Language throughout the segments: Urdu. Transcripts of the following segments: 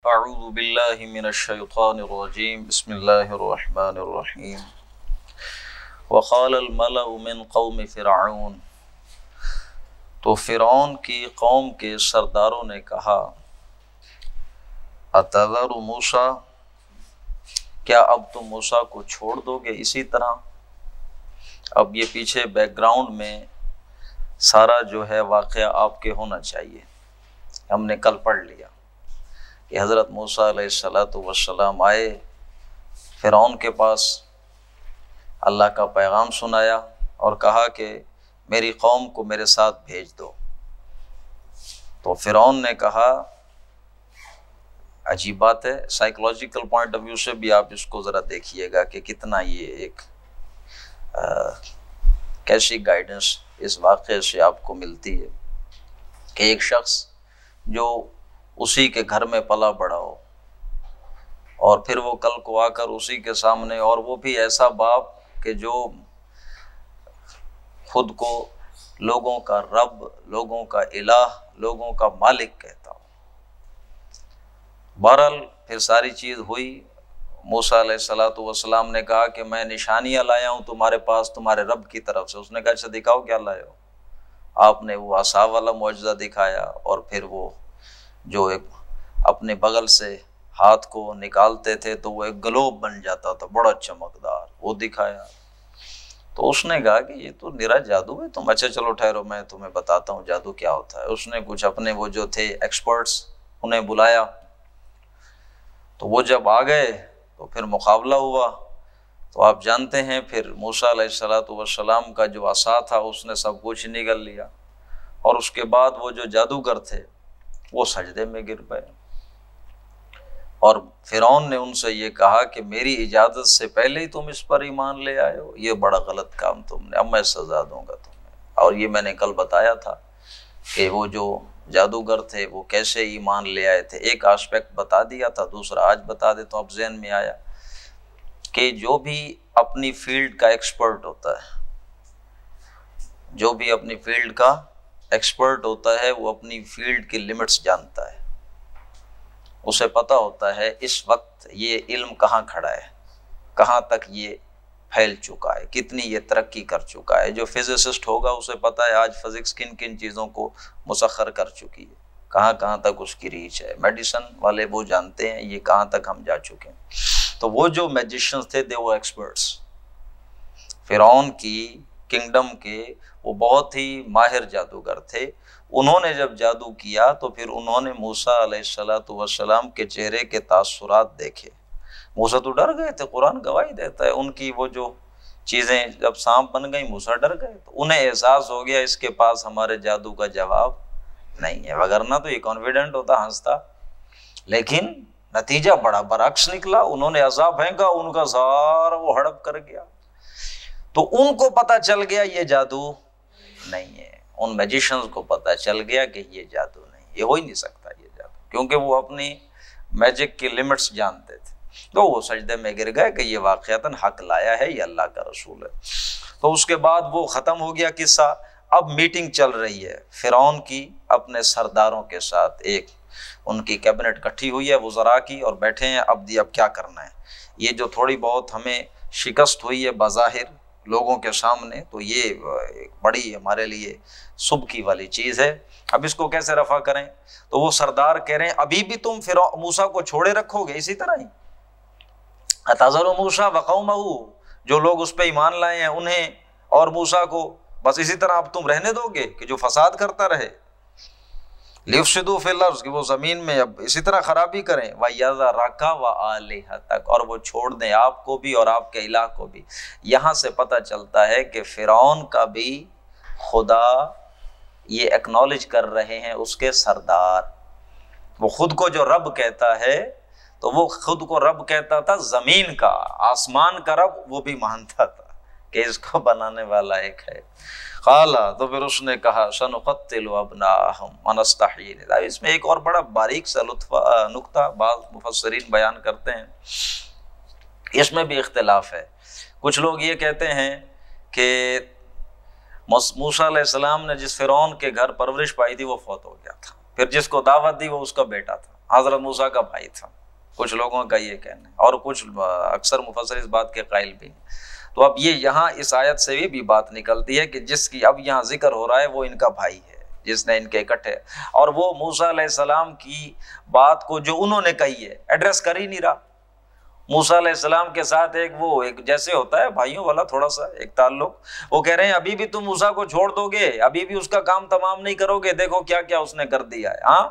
اعوذ باللہ من الشیطان الرجیم بسم اللہ الرحمن الرحیم وقال الملأ من قوم فرعون، تو فرعون کی قوم کے سرداروں نے کہا اتذر موسیٰ، کیا اب تم موسیٰ کو چھوڑ دو گے اسی طرح؟ اب یہ پیچھے بیک گراؤنڈ میں سارا جو ہے واقعہ آپ کے ہونا چاہیے، ہم نے کل پڑھ لیا کہ حضرت موسیٰ علیہ السلام آئے فرعون کے پاس، اللہ کا پیغام سنایا اور کہا کہ میری قوم کو میرے ساتھ بھیج دو۔ تو فرعون نے کہا، عجیب بات ہے، سائیکولوجیکل پوائنٹ آف ویو سے بھی آپ اس کو ذرا دیکھیے گا کہ کتنا یہ ایک کیسی گائیڈنس اس واقعے سے آپ کو ملتی ہے کہ ایک شخص جو اسی کے گھر میں پلا بڑھا ہو اور پھر وہ کل کو آ کر اسی کے سامنے، اور وہ بھی ایسا باپ کہ جو خود کو لوگوں کا رب، لوگوں کا الہ، لوگوں کا مالک کہتا ہو۔ بہرحال پھر ساری چیز ہوئی، موسیٰ علیہ السلام نے کہا کہ میں نشانیاں لایا ہوں تمہارے پاس تمہارے رب کی طرف سے۔ اس نے کہا اچھا دکھاؤ کیا لائے ہو؟ آپ نے وہ عصا والا معجزہ دکھایا، اور پھر وہ جو ایک اپنے بغل سے ہاتھ کو نکالتے تھے تو وہ ایک گلوب بن جاتا تھا بڑا چمکدار، وہ دکھایا۔ تو اس نے کہا کہ یہ تو نرا جادو ہے، تم اچھا چلو ٹھہرو میں تمہیں بتاتا ہوں جادو کیا ہوتا ہے۔ اس نے کچھ اپنے وہ جو تھے ایکسپرٹس انہیں بلایا، تو وہ جب آ گئے تو پھر مقابلہ ہوا۔ تو آپ جانتے ہیں پھر موسیٰ علیہ السلام کا جو عصا تھا اس نے سب کچھ نگل لیا، اور اس کے بعد وہ جو جادوگر تھے وہ سجدے میں گر پئے، اور فرعون نے ان سے یہ کہا کہ میری اجازت سے پہلے ہی تم اس پر ایمان لے آئے ہو، یہ بڑا غلط کام تم نے، اب میں سزا دوں گا تمہیں۔ اور یہ میں نے کل بتایا تھا کہ وہ جو جادوگر تھے وہ کیسے ایمان لے آئے تھے، ایک آسپیکٹ بتا دیا تھا، دوسرا آج بتا دیتا ہوں، اب ذہن میں آیا کہ جو بھی اپنی فیلڈ کا ایکسپرٹ ہوتا ہے، جو بھی اپنی فیلڈ کا ایکسپرٹ ہوتا ہے وہ اپنی فیلڈ کی لیمٹس جانتا ہے، اسے پتہ ہوتا ہے اس وقت یہ علم کہاں کھڑا ہے، کہاں تک یہ پھیل چکا ہے، کتنی یہ ترقی کر چکا ہے۔ جو فزسسٹ ہوگا اسے پتہ ہے آج فزکس کن کن چیزوں کو مسخر کر چکی ہے، کہاں کہاں تک اس کی ریچ ہے۔ میڈیسن والے وہ جانتے ہیں یہ کہاں تک ہم جا چکے ہیں۔ تو وہ جو میجیشنز تھے وہ ایکسپرٹس فرعون کی کنگڈم کے، وہ بہت ہی ماہر جادوگر تھے۔ انہوں نے جب جادو کیا تو پھر انہوں نے موسیٰ علیہ السلام کے چہرے کے تاثرات دیکھے۔ موسیٰ تو ڈر گئے تھے، قرآن گواہی دیتا ہے، ان کی وہ جو چیزیں جب سانپ بن گئی موسیٰ ڈر گئے، تو انہیں احساس ہو گیا اس کے پاس ہمارے جادو کا جواب نہیں ہے، وگرنہ تو یہ کانفیڈنٹ ہوتا، ہنستا، لیکن نتیجہ بڑا برعکس نکلا۔ انہوں نے عصا پھینکا، ان کا سارا وہ ہڑپ کر گیا، تو ان کو پتہ چل گیا یہ جادو نہیں ہے، ان میجیشنز کو پتہ چل گیا کہ یہ جادو نہیں، یہ ہو ہی نہیں سکتا یہ جادو، کیونکہ وہ اپنی میجک کی لیمٹس جانتے تھے۔ تو وہ سجدے میں گر گئے کہ یہ واقعتاً حق لایا ہے، یہ اللہ کا رسول ہے۔ تو اس کے بعد وہ ختم ہو گیا قصہ۔ اب میٹنگ چل رہی ہے فرعون کی اپنے سرداروں کے ساتھ، ایک ان کی کیبنٹ کٹھی ہوئی ہے وزراء کی، اور بیٹھے ہیں اب کیا کرنا ہے۔ یہ جو تھوڑی بہت ہمیں شکست ہوئی ہے بظاہر لوگوں کے سامنے، تو یہ ایک بڑی ہمارے لیے سبکی والی چیز ہے، اب اس کو کیسے رفع کریں؟ تو وہ سردار کہہ رہے ہیں ابھی بھی تم موسیٰ کو چھوڑے رکھو گے اسی طرح ہی؟ اتذر موسیٰ وقومہ، جو لوگ اس پہ ایمان لائے ہیں انہیں اور موسیٰ کو بس اسی طرح اب تم رہنے دو گے کہ جو فساد کرتا رہے؟ لیفسدوا فی الارض، کہ وہ زمین میں اب اسی طرح خرابی کریں، وَیَذَرَکَ وَآلِہَتَکَ، اور وہ چھوڑ دیں آپ کو بھی اور آپ کے الہ کو بھی۔ یہاں سے پتہ چلتا ہے کہ فرعون کا بھی خدا یہ ایکنالج کر رہے ہیں اس کے سردار، وہ خود کو جو رب کہتا ہے تو وہ خود کو رب کہتا تھا زمین کا، آسمان کا رب وہ بھی مانتا تھا کہ اس کو بنانے والا ایک ہے۔ قالا، تو پھر اس نے کہا سنقتل ابناءہم ونستحیی نساءہم۔ اس میں ایک اور بڑا باریک سا نقطہ بعض مفسرین بیان کرتے ہیں، اس میں بھی اختلاف ہے۔ کچھ لوگ یہ کہتے ہیں کہ موسیٰ علیہ السلام نے جس فرعون کے گھر پرورش پائی تھی وہ فوت ہو گیا تھا، پھر جس کو دعوت دی وہ اس کا بیٹا تھا، حضرت موسیٰ کا بھائی تھا، کچھ لوگوں کا یہ کہنا ہے، اور کچھ اکثر مفسر اس بات کے قائل بھی ہیں۔ تو اب یہ یہاں اس آیت سے بھی بات نکلتی ہے کہ جس کی اب یہاں ذکر ہو رہا ہے وہ ان کا بھائی ہے، جس نے ان کے اکٹھے، اور وہ موسیٰ علیہ السلام کی بات کو جو انہوں نے کہی ہے ایڈریس کر ہی نہیں رہا۔ موسیٰ علیہ السلام کے ساتھ ایک جیسے ہوتا ہے بھائیوں والا تھوڑا سا ایک تعلق، وہ کہہ رہے ہیں ابھی بھی تم موسیٰ کو چھوڑ دو گے، ابھی بھی اس کا کام تمام نہیں کرو گے، دیکھو کیا کیا اس نے کر دیا ہے۔ ہاں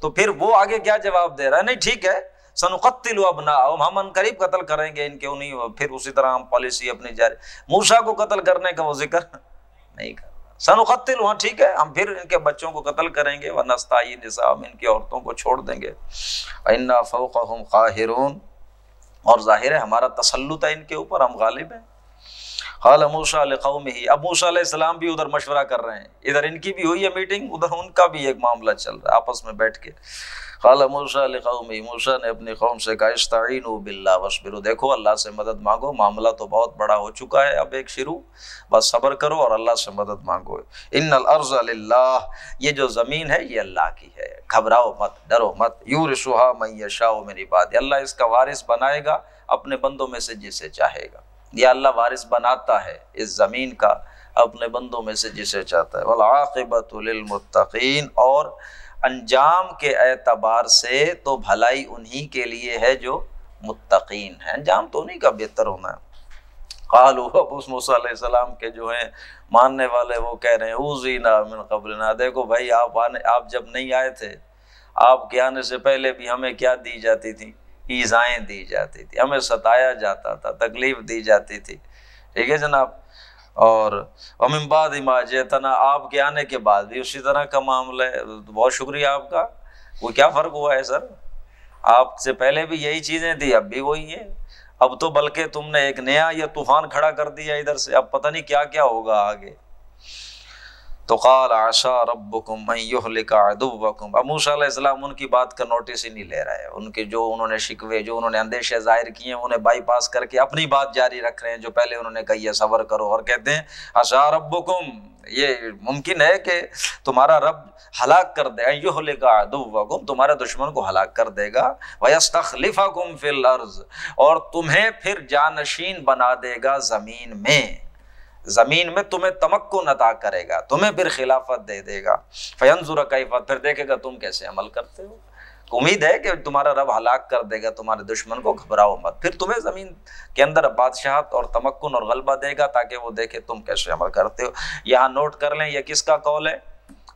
تو پھر وہ آگے کیا جواب دے رہا ہے؟ نہیں ٹھیک ہے، سنقتل ابناءہم، ہم ان قریب قتل کریں گے ان کے انہیں، پھر اسی طرح ہم پالیسی اپنی جاری۔ موسیٰ کو قتل کرنے کا وہ ذکر نہیں کر، سنقتل، ہاں ٹھیک ہے ہم پھر ان کے بچوں کو قتل کریں گے، ونستحیی نساءہم، ان کی عورتوں کو چھوڑ دیں گے، انا فوقہم قاہرون، اور ظاہر ہے ہمارا تسلط ہے ان کے اوپر، ہم غالب ہیں۔ قال موسیٰ لقومہ، اب موسیٰ علیہ السلام بھی ادھر مشورہ کر رہے ہیں، ادھر ان کی بھی ہوئی ہے میٹنگ، ادھر ان کا بھی ایک معاملہ چل رہا ہے آپس میں بیٹھ کے۔ قال موسیٰ لقومہ، موسیٰ نے اپنی قوم سے کہا استعینوا باللہ واصبروا، دیکھو اللہ سے مدد مانگو، معاملہ تو بہت بڑا ہو چکا ہے اب ایک شروع، بس صبر کرو اور اللہ سے مدد مانگو۔ ان الارض للہ، یہ جو زمین ہے یہ اللہ کی ہے، گھبراؤ مت، ڈرو مت، یورثھا من یشاء من عبادہ، اللہ اس کا وارث بنائے گا اپنے بندوں میں سے جسے چاہے گا، یا اللہ وارث بناتا ہے اس زمین کا اپنے بندوں میں سے جسے چاہتا ہے۔ والعاقبۃ للمتقین، اور انجام کے اعتبار سے تو بھلائی انہی کے لیے ہے جو متقین ہیں، انجام تو انہی کا بہتر ہونا ہے۔ قالوا، اب اس موسیٰ علیہ السلام کے جو ہیں ماننے والے وہ کہہ رہے ہیں اوذینا من قبلنا، دیکھو بھائی آپ جب نہیں آئے تھے، آپ کے آنے سے پہلے بھی ہمیں کیا دی جاتی تھی؟ ایذائیں دی جاتی تھی، ہمیں ستایا جاتا تھا، تکلیف دی جاتی تھی، ٹھیک ہے جناب۔ اور ومن بعد ما جئتنا، آپ کے آنے کے بعد بھی اسی طرح کا معاملہ ہے، بہت شکریہ آپ کا، وہ کیا فرق ہوا ہے سر؟ آپ سے پہلے بھی یہی چیزیں تھی، اب بھی وہی ہیں، اب تو بلکہ تم نے ایک نیا یہ طوفان کھڑا کر دیا ادھر سے، اب پتہ نہیں کیا کیا ہوگا آگے۔ تو قال عسى ربكم ان يهلك عدوكم، اب موسیٰ علیہ السلام ان کی بات کا نوٹس ہی نہیں لے رہے ہیں، ان کے جو انہوں نے شکوے، جو انہوں نے اندیشے ظاہر کیے ہیں انہیں بائی پاس کر کے اپنی بات جاری رکھ رہے ہیں جو پہلے انہوں نے کہی ہے صبر کرو، اور کہتے ہیں عسى ربكم، یہ ممکن ہے کہ تمہارا رب ہلاک کر دے، ان يهلك عدوكم، تمہارے دشمن کو ہلاک کر دے گا، ويستخلفكم في الارض، اور تمہیں پھر جانشین بنا دے گا زمین میں، زمین میں تمہیں تمکن عطا کرے گا، تمہیں پھر خلافت دے دے گا، فینظر کیف، پھر دیکھے گا تم کیسے عمل کرتے ہو۔ امید ہے کہ تمہارا رب ہلاک کر دے گا تمہارے دشمن کو، گھبراؤ مت، پھر تمہیں زمین کے اندر بادشاہت اور تمکن اور غلبہ دے گا تاکہ وہ دیکھے تم کیسے عمل کرتے ہو۔ یہاں نوٹ کر لیں یہ کس کا قول ہے؟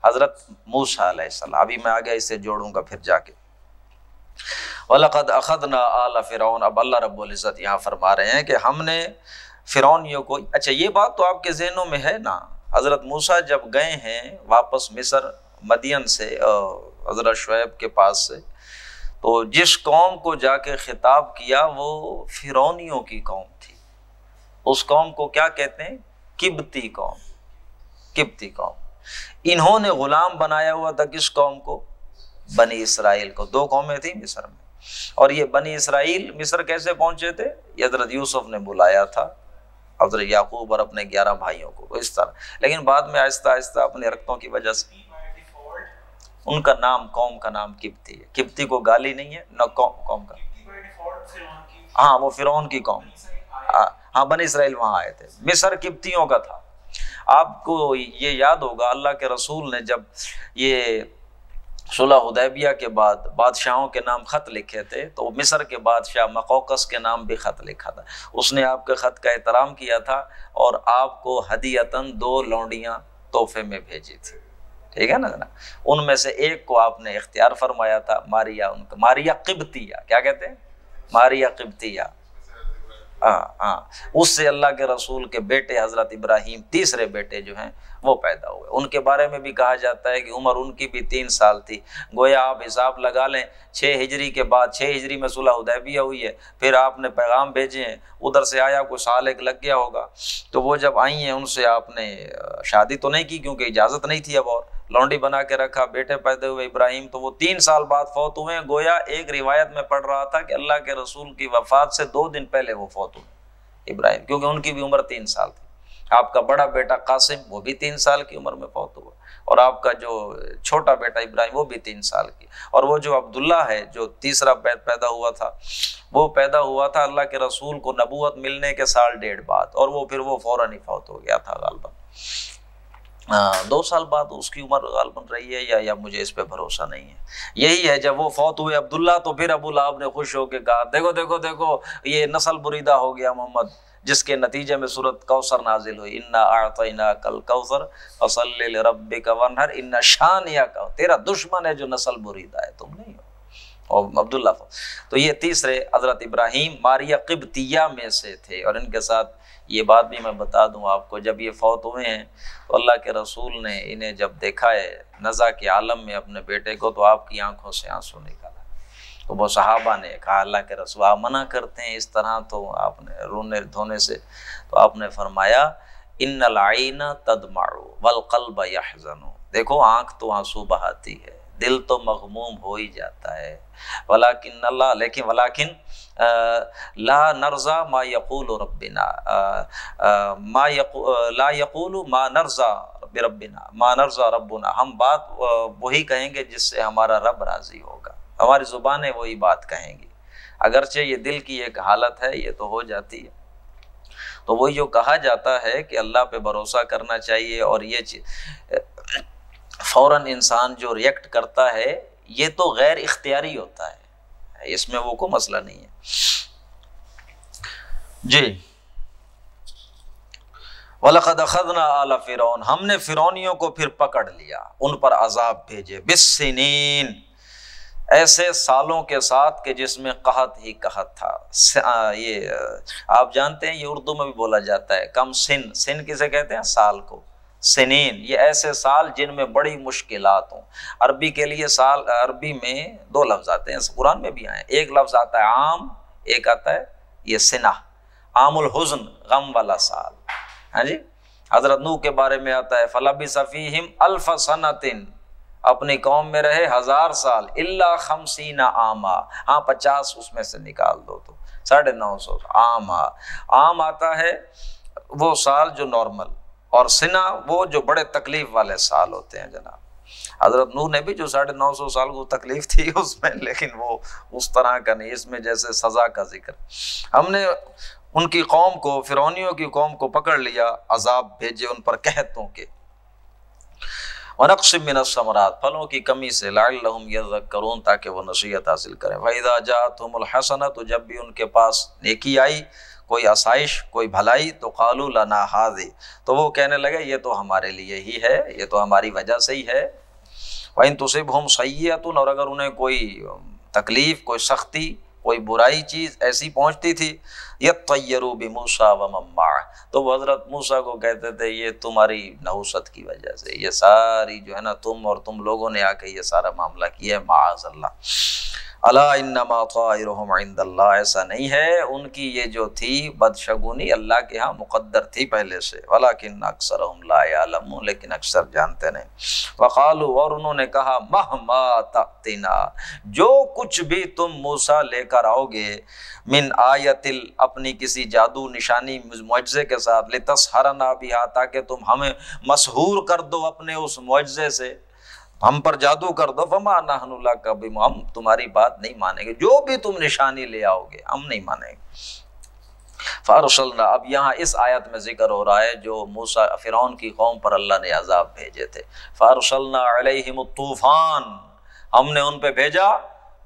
حضرت موسیٰ علیہ السلام۔ ابھی میں آگے اسے جوڑوں گا پھر جا کے۔ وَلَقَدْ أَخَذْنَا آلَ فِرْعَوْنَ، اب اللہ رب العزت یہاں فرما رہے ہیں کہ ہم نے فرعونیوں کو، اچھا یہ بات تو آپ کے ذہنوں میں ہے نا، حضرت موسیٰ جب گئے ہیں واپس مصر مدین سے حضرت شعیب کے پاس سے، تو جس قوم کو جا کے خطاب کیا وہ فرعونیوں کی قوم تھی، اس قوم کو کیا کہتے ہیں؟ قبطی قوم، قبطی قوم۔ انہوں نے غلام بنایا ہوا تھا کس قوم کو؟ بنی اسرائیل کو۔ دو قومیں تھیں مصر میں، اور یہ بنی اسرائیل مصر کیسے پہنچے تھے؟ یہ حضرت یوسف نے بلایا تھا حضرت یعقوب اور اپنے 11 بھائیوں کو، تو اس طرح، لیکن بعد میں آہستہ آہستہ اپنی حرکتوں کی وجہ سے ان کا نام، قوم کا نام قبطی ہے۔ قبطی کو گالی نہیں ہے نہ قوم کا، ہاں وہ فرعون کی قوم، ہاں بنی اسرائیل وہاں آئے تھے، مصر قبطیوں کا تھا۔ آپ کو یہ یاد ہوگا اللہ کے رسول نے جب یہ صلح حدیبیہ کے بعد بادشاہوں کے نام خط لکھے تھے، تو مصر کے بادشاہ مقوقس کے نام بھی خط لکھا تھا، اس نے آپ کے خط کا احترام کیا تھا اور آپ کو ہدیتاً 2 لونڈیاں تحفے میں بھیجی تھی، ٹھیک ہے نا جناب؟ ان میں سے ایک کو آپ نے اختیار فرمایا تھا، ماریا، ان کا ماریا قبطیہ، کیا کہتے ہیں؟ ماریا قبطیہ، ہاں اس سے اللہ کے رسول کے بیٹے حضرت ابراہیم، تیسرے بیٹے جو ہیں وہ پیدا ہوئے۔ ان کے بارے میں بھی کہا جاتا ہے کہ عمر ان کی بھی 3 سال تھی، گویا آپ حساب لگا لیں 6 ہجری کے بعد، 6 ہجری میں صلح حدیبیہ ہوئی ہے، پھر آپ نے پیغام بھیجے ہیں، ادھر سے آیا کوئی سال ایک لگ گیا ہوگا، تو وہ جب آئی ہیں ان سے آپ نے شادی تو نہیں کی کیونکہ اجازت نہیں تھی اب، اور لونڈی بنا کے رکھا، بیٹے پیدا ہوئے ابراہیم، تو وہ 3 سال بعد فوت ہوئے ہیں۔ گویا ایک روایت میں پڑھ رہا تھا کہ اللہ کے رسول کی وفات سے 2 دن پہلے وہ فوت ہوئے ابراہیم، کیونکہ ان کی بھی عمر 3 سال تھی۔ آپ کا بڑا بیٹا قاسم وہ بھی 3 سال کی عمر میں فوت ہوا، اور آپ کا جو چھوٹا بیٹا ابراہیم وہ بھی 3 سال کی، اور وہ جو عبداللہ ہے جو تیسرا پیدا ہوا تھا وہ پیدا ہوا تھا اللہ کے رسول کو نبوت ملنے کے 1.5 سال بعد، اور وہ پھر وہ فوراً ہی فوت ہو گیا تھا غالباً 2 سال بعد اس کی عمر غالباً رہی ہے یا مجھے اس پہ بھروسہ نہیں ہے۔ یہی ہے جب وہ فوت ہوئے عبداللہ تو پھر ابو لہب نے خوش ہو کے کہا دیکھو دیکھو دیکھو یہ نسل بریدہ ہو گیا محمد، جس کے نتیجے میں سورۃ کوثر نازل ہوئی، انا اعطیناک الکوثر فصلی لربک وانحر ان شانئک، تیرا دشمن ہے جو نسل بریدہ ہے، تم نہیں ہو۔ اور عبداللہ تو یہ تیسرے حضرت ابراہیم ماریہ قبطیہ میں سے تھے، اور ان کے ساتھ یہ بات بھی میں بتا دوں آپ کو، جب یہ فوت ہوئے ہیں تو اللہ کے رسول نے انہیں جب دیکھا ہے نزع کے عالم میں اپنے بیٹے کو، تو آپ کی آنکھوں سے آنسو نکالا، تو وہ صحابہ نے کہا اللہ کے رسول آپ منع کرتے ہیں اس طرح، تو آپ نے رونے دھونے سے، تو آپ نے فرمایا ان العین تدمع والقلب یحزن، دیکھو آنکھ تو آنسو بہاتی ہے، دل تو مغموم ہو ہی جاتا ہے، ولیکن لا نرضى ما يقول ربنا لا يقول ما نرضى بربنا ما نرضى ربنا، ہم بات وہی کہیں گے جس سے ہمارا رب راضی ہوگا، ہماری زبانیں وہی بات کہیں گی، اگرچہ یہ دل کی ایک حالت ہے یہ تو ہو جاتی ہے۔ تو وہی جو کہا جاتا ہے کہ اللہ پہ بھروسہ کرنا چاہیے، اور یہ فوراً انسان جو ریئیکٹ کرتا ہے یہ تو غیر اختیاری ہوتا ہے، اس میں وہ کوئی مسئلہ نہیں ہے۔ جی وَلَقَدْ أَخَذْنَا آلَ فِرْعَوْنَ، ہم نے فرعونیوں کو پھر پکڑ لیا، ان پر عذاب بھیجے، بِالسِّنِينَ، ایسے سالوں کے ساتھ کہ جس میں قحط ہی قحط تھا۔ یہ آپ جانتے ہیں یہ اردو میں بھی بولا جاتا ہے، کم سن، سن کسے کہتے ہیں؟ سال کو، سنین، یہ ایسے سال جن میں بڑی مشکلات ہوں۔ عربی کے لیے سال، عربی میں 2 لفظ آتے ہیں، قرآن میں بھی آئے، ایک لفظ آتا ہے عام، ایک آتا ہے یہ سنہ، عام الحزن، غم والا سال، ہاں جی۔ حضرت نوح کے بارے میں آتا ہے فَلَبِثَ فِيهِمْ أَلْفَ سَنَةٍ، اپنی قوم میں رہے 1000 سال، إِلَّا 50 عاما، ہاں 50 اس میں سے نکال دو تو 950 عاما۔ عام آتا ہے وہ سال جو نارمل، اور سنہ وہ جو بڑے تکلیف والے سال ہوتے ہیں جناب۔ حضرت نوح نے بھی جو 950 سال کو تکلیف تھی اس میں، لیکن وہ اس طرح کا نہیں، اس میں جیسے سزا کا ذکر۔ ہم نے ان کی قوم کو، فرعونیوں کی قوم کو پکڑ لیا، عذاب بھیجے ان پر قحطوں کے۔ وَنَقْصٍ مِّنَ الثَّمَرَاتِ، پھلوں کی کمی سے، لَعَلَّهُمْ يَذَّكَّرُونَ، تاکہ وہ نصیحت حاصل کریں۔ وَإِذَا جَاءَتْهُمُ الْحَسَنَةُ، تو جب بھی ان کے پاس نیکی آئی، کوئی آسائش، کوئی بھلائی، تو قالوا لنا هذه، تو وہ کہنے لگے یہ تو ہمارے لیے ہی ہے، یہ تو ہماری وجہ سے ہی ہے۔ وَإِن تُصِبْهُمْ سَيِّئَةٌ، اور اگر انہیں کوئی تکلیف، کوئی سختی، کوئی برائی چیز ایسی پہنچتی تھی، يَطَّيَّرُوا بِمُوسَىٰ وَمَن مَّعَهُ، تو وہ حضرت موسیٰ کو کہتے تھے یہ تمہاری نحوست کی وجہ سے، یہ ساری جو ہے نا تم اور تم لوگوں نے آ کے یہ سارا معاملہ کیا ہے، معاذ اللہ۔ الا انما طائرهم عند اللہ، ایسا نہیں ہے، ان کی یہ جو تھی بدشگونی اللہ کے ہاں مقدر تھی پہلے سے، ولکن اکثرهم لا يعلمون، لیکن اکثر جانتے نہیں۔ وقالوا، اور انہوں نے کہا، مہما تأتنا، جو کچھ بھی تم موسیٰ لے کر آؤ گے، من آیت، اپنی کسی جادو نشانی معجزے کے ساتھ، لتسحرنا بها، تاکہ تم ہمیں مسحور کر دو اپنے اس معجزے سے، ہم پر جادو کر دو، فما نحن لک بمؤمنین، ہم تمہاری بات نہیں مانیں گے، جو بھی تم نشانی لے آؤ گے ہم نہیں مانیں گے۔ فارسلنا، اب یہاں اس آیت میں ذکر ہو رہا ہے جو موسیٰ فرعون کی قوم پر اللہ نے عذاب بھیجے تھے۔ فارسلنا علیہم الطوفان، ہم نے ان پہ بھیجا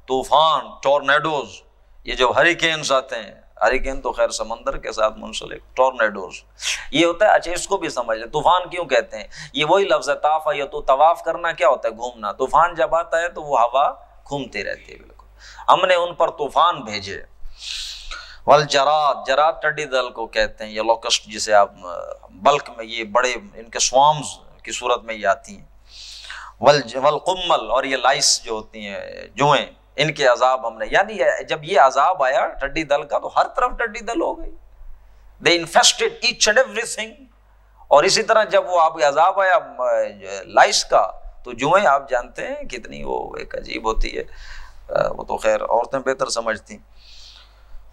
طوفان، ٹورنیڈوز، یہ جو ہریکینز آتے ہیں، ہریکین تو خیر سمندر کے ساتھ منسلک، ٹورنیڈوز یہ ہوتا ہے۔ اچھا اس کو بھی سمجھ لیں، طوفان کیوں کہتے ہیں؟ یہ وہی لفظ ہے طاف یطوف، طواف کرنا کیا ہوتا ہے؟ گھومنا۔ طوفان جب آتا ہے تو وہ ہوا گھومتی رہتی ہے، بالکل۔ ہم نے ان پر طوفان بھیجے۔ والجراد، جراد ٹڈی دل کو کہتے ہیں، یہ لوکسٹ جسے آپ بلک میں، یہ بڑے ان کے سوارمز کی صورت میں یہ آتی ہیں۔ والقمل، اور یہ لائس جو ہوتی ہیں، جوئیں، ان کے عذاب ہم نے، یعنی جب یہ عذاب آیا ٹڈی دل کا تو ہر طرف ٹڈی دل ہو گئی، they infested each and everything۔ اور اسی طرح جب وہ آپ عذاب آیا لائس کا تو جوئیں آپ جانتے ہیں کتنی وہ ایک عجیب ہوتی ہے، وہ تو خیر عورتیں بہتر سمجھتی۔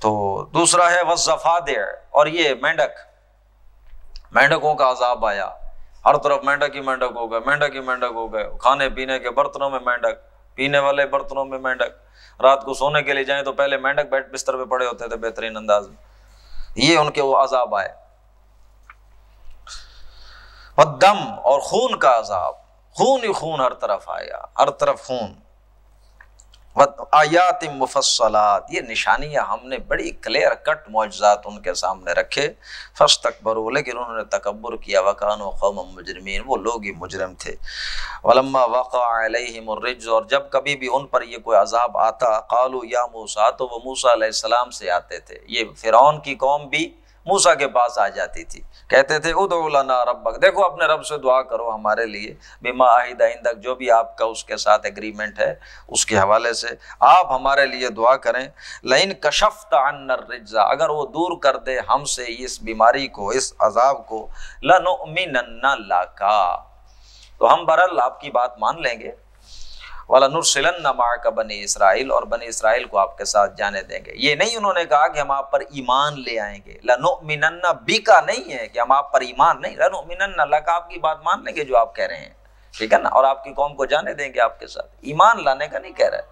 تو دوسرا ہے والضفادع، اور یہ مینڈک، مینڈکوں کا عذاب آیا، ہر طرف مینڈک ہی مینڈک ہو گئے، مینڈک ہی مینڈک ہو گئے، کھانے پینے کے برتنوں میں مینڈک، پینے والے برتنوں میں مینڈک، رات کو سونے کے لیے جائیں تو پہلے مینڈک بیڈ بستر پہ پڑے ہوتے تھے بہترین انداز میں، یہ ان کے وہ عذاب آئے۔ والدم، اور خون کا عذاب، خون ہی خون ہر طرف آیا، ہر طرف خون۔ آیات مفصلات، یہ نشانیاں ہم نے بڑی کلیئر کٹ معجزات ان کے سامنے رکھے، فاستکبروا، لیکن انہوں نے تکبر کیا، وکانوا قوما مجرمین، وہ لوگ ہی مجرم تھے۔ ولما وقع علیہم الرجز، اور جب کبھی بھی ان پر یہ کوئی عذاب آتا، قالوا یا موسیٰ، تو وہ موسیٰ علیہ السلام سے آتے تھے، یہ فرعون کی قوم بھی موسیٰ کے پاس آ جاتی تھی، کہتے تھے ادعو لنا ربک، دیکھو اپنے رب سے دعا کرو ہمارے لیے، بما عہد عندک، جو بھی آپ کا اس کے ساتھ ایگریمنٹ ہے اس کے حوالے سے آپ ہمارے لیے دعا کریں۔ لئن کشفت عنا الرجز، اگر وہ دور کر دے ہم سے اس بیماری کو، اس عذاب کو، لنؤمنن لک، تو ہم برحال آپ کی بات مان لیں گے، وَلَنُرْسِلَنَّ مَعَكَ بنی اسرائیل، اور بنی اسرائیل کو آپ کے ساتھ جانے دیں گے۔ یہ نہیں انہوں نے کہا کہ ہم آپ پر ایمان لے آئیں گے، لَنُؤْمِنَنَّ بِكَ نہیں ہے کہ ہم آپ پر ایمان نہیں، لَنُؤْمِنَنَّ لَكَ، آپ کی بات مان لیں گے جو آپ کہہ رہے ہیں، ٹھیک ہے نا، اور آپ کی قوم کو جانے دیں گے آپ کے ساتھ، ایمان لانے کا نہیں کہہ رہے،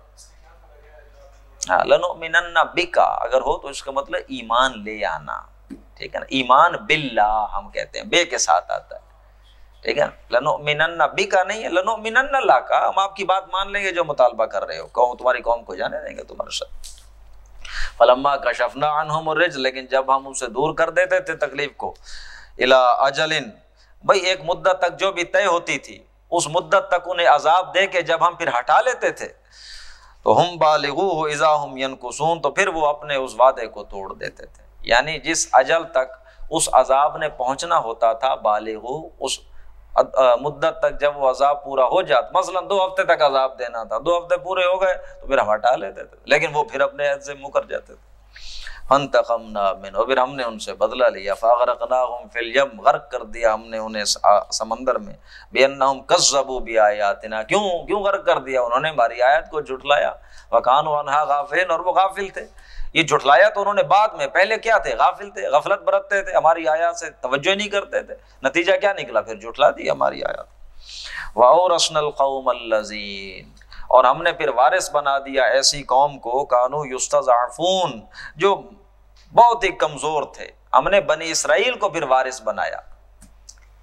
ہاں لَنُؤْمِنَنَّ بِكَ اگر ہو تو اس کا مطلب ایمان لے آنا، ٹھیک ہے نا، ایمان باللہ ہم کہتے ہیں، بے کے ساتھ آتا ہے، ٹھیک ہے، لنؤمنن بک نہیں ہے، لنؤمنن لک، ہم آپ کی بات مان لیں گے جو مطالبہ کر رہے ہو، قوم تمہاری قوم کو جانے دیں گے تمہارے ساتھ۔ فلما کشفنا عنہم الرجز، لیکن جب ہم ان سے دور کر دیتے تھے تکلیف کو، الی اجل، بھئی ایک مدت تک جو بھی طے ہوتی تھی اس مدت تک انہیں عذاب دے کے جب ہم پھر ہٹا لیتے تھے، تو ہم بالغوہ اذا ہم ینکثون، تو پھر وہ اپنے اس وعدے کو توڑ دیتے تھے، یعنی جس اجل تک اس عذاب نے پہنچنا ہوتا تھا، بالغو، اس مدت تک جب وہ عذاب پورا ہو جاتا، مثلا 2 ہفتے تک عذاب دینا تھا، 2 ہفتے پورے ہو گئے تو پھر ہم ہٹا لیتے تھے، لیکن وہ پھر اپنے عہد سے مکر جاتے تھے۔ فانتقمنا منهم، پھر ہم نے ان سے بدلہ لیا، فاغرقناهم فی الیم، غرق کر دیا ہم نے انہیں سمندر میں، بانہم کذبوا بآیاتنا، کیوں غرق کر دیا، انہوں نے ہماری آیت کو جھٹلایا، وکانوا عنہا غافلین، اور وہ غافل تھے، یہ جھٹلایا تو انہوں نے بعد میں، پہلے کیا تھے، غافل تھے، غفلت برتتے تھے، ہماری آیات سے توجہ نہیں کرتے تھے، نتیجہ کیا نکلا، پھر جھٹلا دی ہماری آیات۔ وَأَوْرَثْنَا الْقَوْمَ الَّذِينَ، اور ہم نے پھر وارث بنا دیا ایسی قوم کو، کانوا یستضعفون، جو بہت ہی کمزور تھے، ہم نے بنی اسرائیل کو پھر وارث بنایا،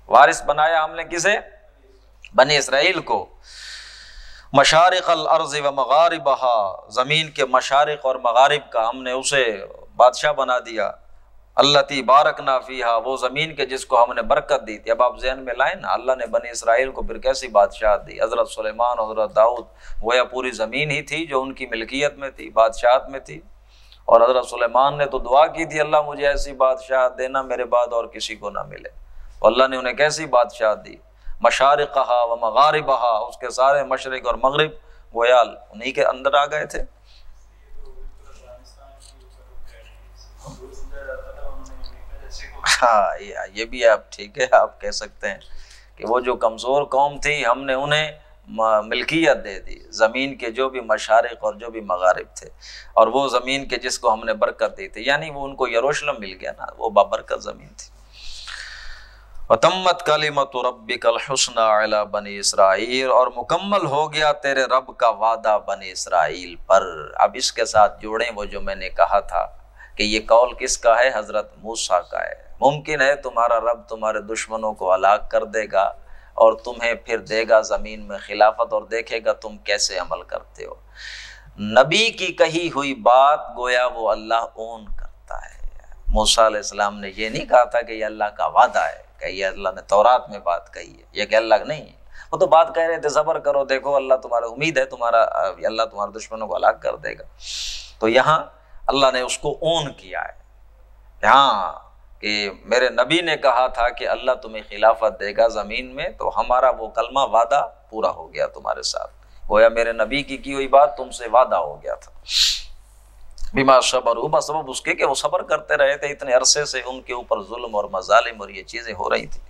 وارث بنایا ہم نے کسے، بنی اسرائیل کو، مشارق الارض و مغاربها، زمین کے مشارق اور مغارب کا ہم نے اسے بادشاہ بنا دیا، التی بارکنا فیہا، وہ زمین کے جس کو ہم نے برکت دی تھی۔ اب آپ ذہن میں لائیں نا، اللہ نے بنی اسرائیل کو پھر کیسی بادشاہت دی، حضرت سلیمان، حضرت داؤد، گویا پوری زمین ہی تھی جو ان کی ملکیت میں تھی، بادشاہت میں تھی، اور حضرت سلیمان نے تو دعا کی تھی، اللہ مجھے ایسی بادشاہت دینا میرے بعد اور کسی کو نہ ملے، اللہ نے انہیں کیسی بادشاہت دی، مشارقہا و مغاربہا، اس کے سارے مشرق اور مغرب گویا انہی کے اندر آ گئے تھے۔ ہاں یہ بھی آپ ٹھیک ہے، آپ کہہ سکتے ہیں کہ وہ جو کمزور قوم تھی ہم نے انہیں ملکیت دے دی، زمین کے جو بھی مشارق اور جو بھی مغارب تھے، اور وہ زمین کے جس کو ہم نے برکت دی تھی، یعنی وہ ان کو یروشلم مل گیا نا، وہ بابرکت زمین تھی۔ وَتَمَّتْ كَلِمَةُ رَبِّكَ الْحُسْنَى عَلَى بَنِي اسرائیل، اور مکمل ہو گیا تیرے رب کا وعدہ بنی اسرائیل پر۔ اب اس کے ساتھ جوڑیں وہ جو میں نے کہا تھا کہ یہ قول کس کا ہے، حضرت موسیٰ کا ہے، ممکن ہے تمہارا رب تمہارے دشمنوں کو ہلاک کر دے گا اور تمہیں پھر دے گا زمین میں خلافت، اور دیکھے گا تم کیسے عمل کرتے ہو۔ نبی کی کہی ہوئی بات گویا وہ اللہ اون کرتا ہے۔ موسیٰ علیہ السلام نے یہ نہیں کہا تھا کہ یہ اللہ کا وعدہ ہے، کہ یہ اللہ نے تورات میں بات کہی ہے، یہ کہ اللہ نہیں ہے، وہ تو بات کہہ رہے تھے صبر کرو، دیکھو اللہ تمہارا، امید ہے تمہارا، اللہ تمہارے دشمنوں کو ہلاک کر دے گا۔ تو یہاں اللہ نے اس کو اون کیا ہے، ہاں کہ میرے نبی نے کہا تھا کہ اللہ تمہیں خلافت دے گا زمین میں، تو ہمارا وہ کلمہ وعدہ پورا ہو گیا تمہارے ساتھ، گویا میرے نبی کی ہوئی بات تم سے وعدہ ہو گیا تھا۔ بما صبروا، بسبب اس کے کہ وہ صبر کرتے رہے تھے اتنے عرصے سے، ان کے اوپر ظلم اور مظالم اور یہ چیزیں ہو رہی تھی۔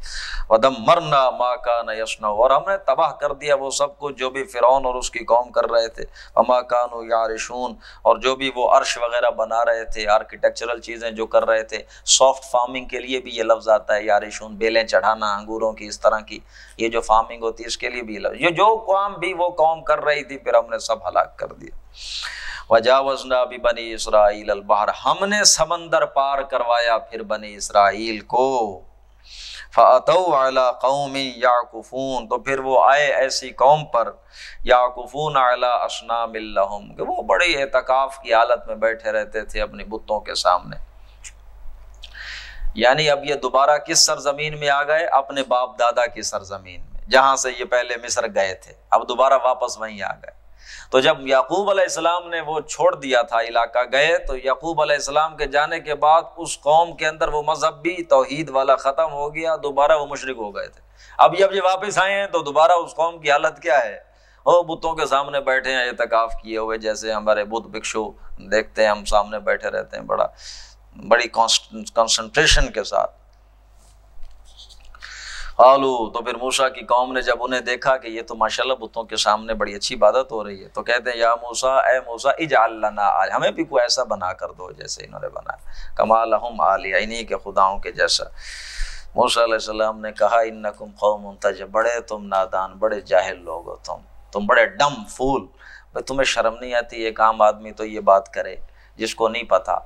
ودمرنا ما كان يصنع، اور ہم نے تباہ کر دیا وہ سب کچھ جو بھی فرعون اور اس کی قوم کر رہے تھے، وما كانوا يعرشون، اور جو بھی وہ عرش وغیرہ بنا رہے تھے، آرکیٹیکچرل چیزیں جو کر رہے تھے، سافٹ فارمنگ کے لیے بھی یہ لفظ آتا ہے یعرشون، بیلیں چڑھانا انگوروں کی، اس طرح کی یہ جو فارمنگ ہوتی ہے اس کے لیے بھی لفظ، یہ جو کام بھی وہ قوم کر رہی تھی پھر ہم نے سب ہلاک کر دیا۔ وجاوزنا ببنی اسرائیل البحر، ہم نے سمندر پار کروایا پھر بنی اسرائیل کو، فاتوا علی قوم یعکفون، تو پھر وہ آئے ایسی قوم پر، یعکفون علی اصنام لہم، کہ وہ بڑے اعتکاف کی حالت میں بیٹھے رہتے تھے اپنی بتوں کے سامنے۔ یعنی اب یہ دوبارہ کس سرزمین میں آ گئے؟ اپنے باپ دادا کی سرزمین میں، جہاں سے یہ پہلے مصر گئے تھے، اب دوبارہ واپس وہیں آ گئے۔ تو جب یعقوب علیہ السلام نے وہ چھوڑ دیا تھا علاقہ، گئے تو یعقوب علیہ السلام کے جانے کے بعد اس قوم کے اندر وہ مذہب بھی توحید والا ختم ہو گیا، دوبارہ وہ مشرک ہو گئے تھے۔ اب جب یہ واپس آئے ہیں تو دوبارہ اس قوم کی حالت کیا ہے؟ وہ بتوں کے سامنے بیٹھے ہیں اعتکاف کیے ہوئے، جیسے ہمارے بدھ بھکشو دیکھتے ہیں ہم سامنے بیٹھے رہتے ہیں بڑی کنسنٹریشن کے ساتھ۔ قالو، تو پھر موسیٰ کی قوم نے جب انہیں دیکھا کہ یہ تو ماشاءاللہ بتوں کے سامنے بڑی اچھی عبادت ہو رہی ہے، تو کہتے ہیں یا موسیٰ، اے موسیٰ، اجعل لنا آلہۃ، ہمیں بھی کوئی ایسا بنا کر دو جیسے انہوں نے بنایا، کما لہم آلیہ، انہی کے خداؤں کے جیسا۔ موسیٰ علیہ السلام نے کہا انکم قوم تجہلون، بڑے تم نادان، بڑے جاہل لوگ ہو تم بڑے ڈم فول، تمہیں شرم نہیں آتی ایک عام آدمی تو یہ بات کرے جس کو نہیں پتا؟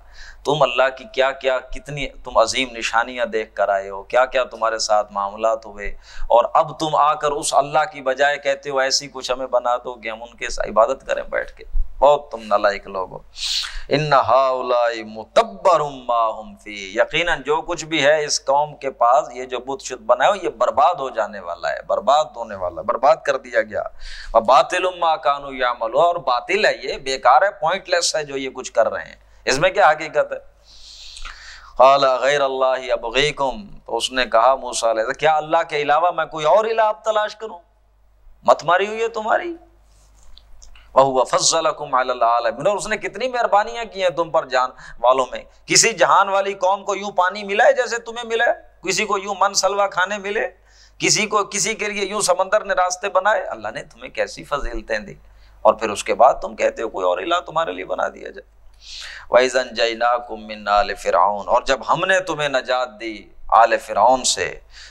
تم اللہ کی کیا کیا کتنی تم عظیم نشانیاں دیکھ کر آئے ہو، کیا کیا تمہارے ساتھ معاملات ہوئے، اور اب تم آ کر اس اللہ کی بجائے کہتے ہو ایسی کچھ ہمیں بنا دو کہ ہم ان کے ساتھ عبادت کریں بیٹھ کے۔ بہت تم نالائق لوگ ہو۔ ان ہؤلاء متبر ما هم فی، یقیناً جو کچھ بھی ہے اس قوم کے پاس، یہ جو بت شد بنائے ہو، یہ برباد ہو جانے والا ہے، برباد ہونے والا، برباد کر دیا گیا۔ وباطل ما كانوا يعملون، اور باطل ہے، یہ بیکار ہے، پوائنٹ لیس ہے جو یہ کچھ کر رہے ہیں، اس میں کیا حقیقت ہے؟ قال غیر اللہ ابغیکم، تو اس نے کہا موسیٰ علیہ السلام، کیا اللہ کے علاوہ میں کوئی اور الہ اب تلاش کروں؟ مت ماری ہوئی ہے تمہاری۔ وَهُوَ فَضَّلَكُمْ عَلَى الْعَالَمِينَ، اور اس نے کتنی مہربانیاں کی ہیں تم پر جان والوں میں۔ کسی جہان والی قوم کو یوں پانی ملا ہے جیسے تمہیں ملا ہے؟ کسی کو یوں من سلوا کھانے ملے؟ کسی کے لیے یوں سمندر نے راستے بنائے؟ اللہ نے تمہیں کیسی فضیلتیں دی، اور پھر اس کے بعد تم کہتے ہو کوئی اور الہ تمہارے لیے بنا دیا جائے۔ وَإِذَا أَنجَيْنَاكُم مِّنْ آلِ فِرْعَوْنَ، اور جب ہم نے تمہیں نجات دی آل فرعون سے،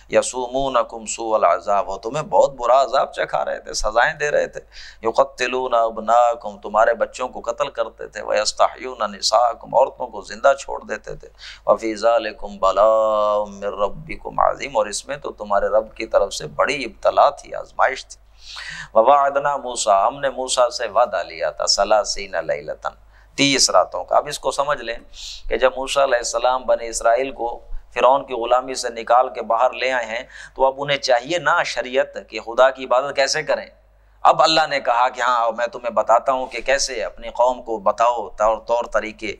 یسومونکم سوء العذاب، وہ تمہیں بہت برا عذاب چکھا رہے تھے، سزائیں دے رہے تھے، یقتلون ابناکم، تمہارے بچوں کو قتل کرتے تھے، ویستحیون نساءکم، عورتوں کو زندہ چھوڑ دیتے تھے، وفی ذالکم بلاء من ربکم عظیم، اور اس میں تو تمہارے رب کی طرف سے بڑی ابتلا تھی، آزمائش تھی۔ ووعدنا موسیٰ، ہم نے موسیٰ سے وعدہ لیا تھا، 30 لیلۃ، 30 راتوں کا۔ اب اس کو سمجھ لیں کہ جب موسیٰ علیہ السلام بنی اسرائیل کو فرعون کی غلامی سے نکال کے باہر لے آئے ہیں، تو اب انہیں چاہیے نا شریعت کہ خدا کی عبادت کیسے کریں۔ اب اللہ نے کہا کہ ہاں میں تمہیں بتاتا ہوں کہ کیسے اپنی قوم کو بتاؤ طور طریقے،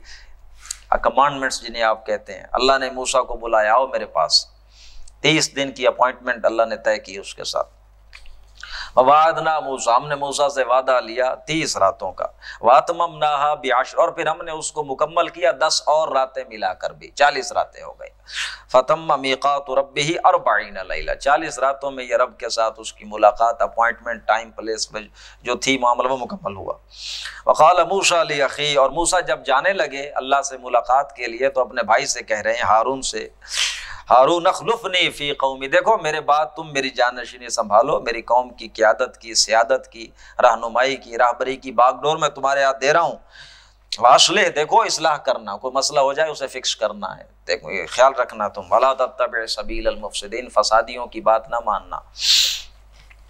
کمانڈمنٹس جنہیں آپ کہتے ہیں۔ اللہ نے موسیٰ کو بلایا، آؤ میرے پاس، 30 دن کی اپوائنٹمنٹ اللہ نے طے کی اس کے ساتھ۔ وعدنا موسیٰ، ہم نے موسیٰ سے وعدہ لیا 30 راتوں کا، واتممناها بعشر، اور پھر ہم نے اس کو مکمل کیا 10 اور راتیں ملا کر بھی، 40 راتیں ہو گئی۔ فتم میقات ربہ 40 لیلہ، 40 راتوں میں یہ رب کے ساتھ اس کی ملاقات، اپوائنٹمنٹ، ٹائم پلیس جو تھی معاملہ وہ مکمل ہوا۔ وقال موسیٰ لاخیہ، اور موسیٰ جب جانے لگے اللہ سے ملاقات کے لیے تو اپنے بھائی سے کہہ رہے ہیں ہارون سے، ہارون اخلفنی فی قومی، دیکھو میرے بعد تم میری جانشینی سنبھالو، میری قوم کی قیادت کی، سیادت کی، رہنمائی کی، راہبری کی باغ ڈور میں تمہارے ہاتھ دے رہا ہوں۔ واصلح، دیکھو اصلاح کرنا، کوئی مسئلہ ہو جائے اسے فکس کرنا ہے، دیکھو یہ خیال رکھنا تم، ولا تتبع سبیل المفسدین، فسادیوں کی بات نہ ماننا۔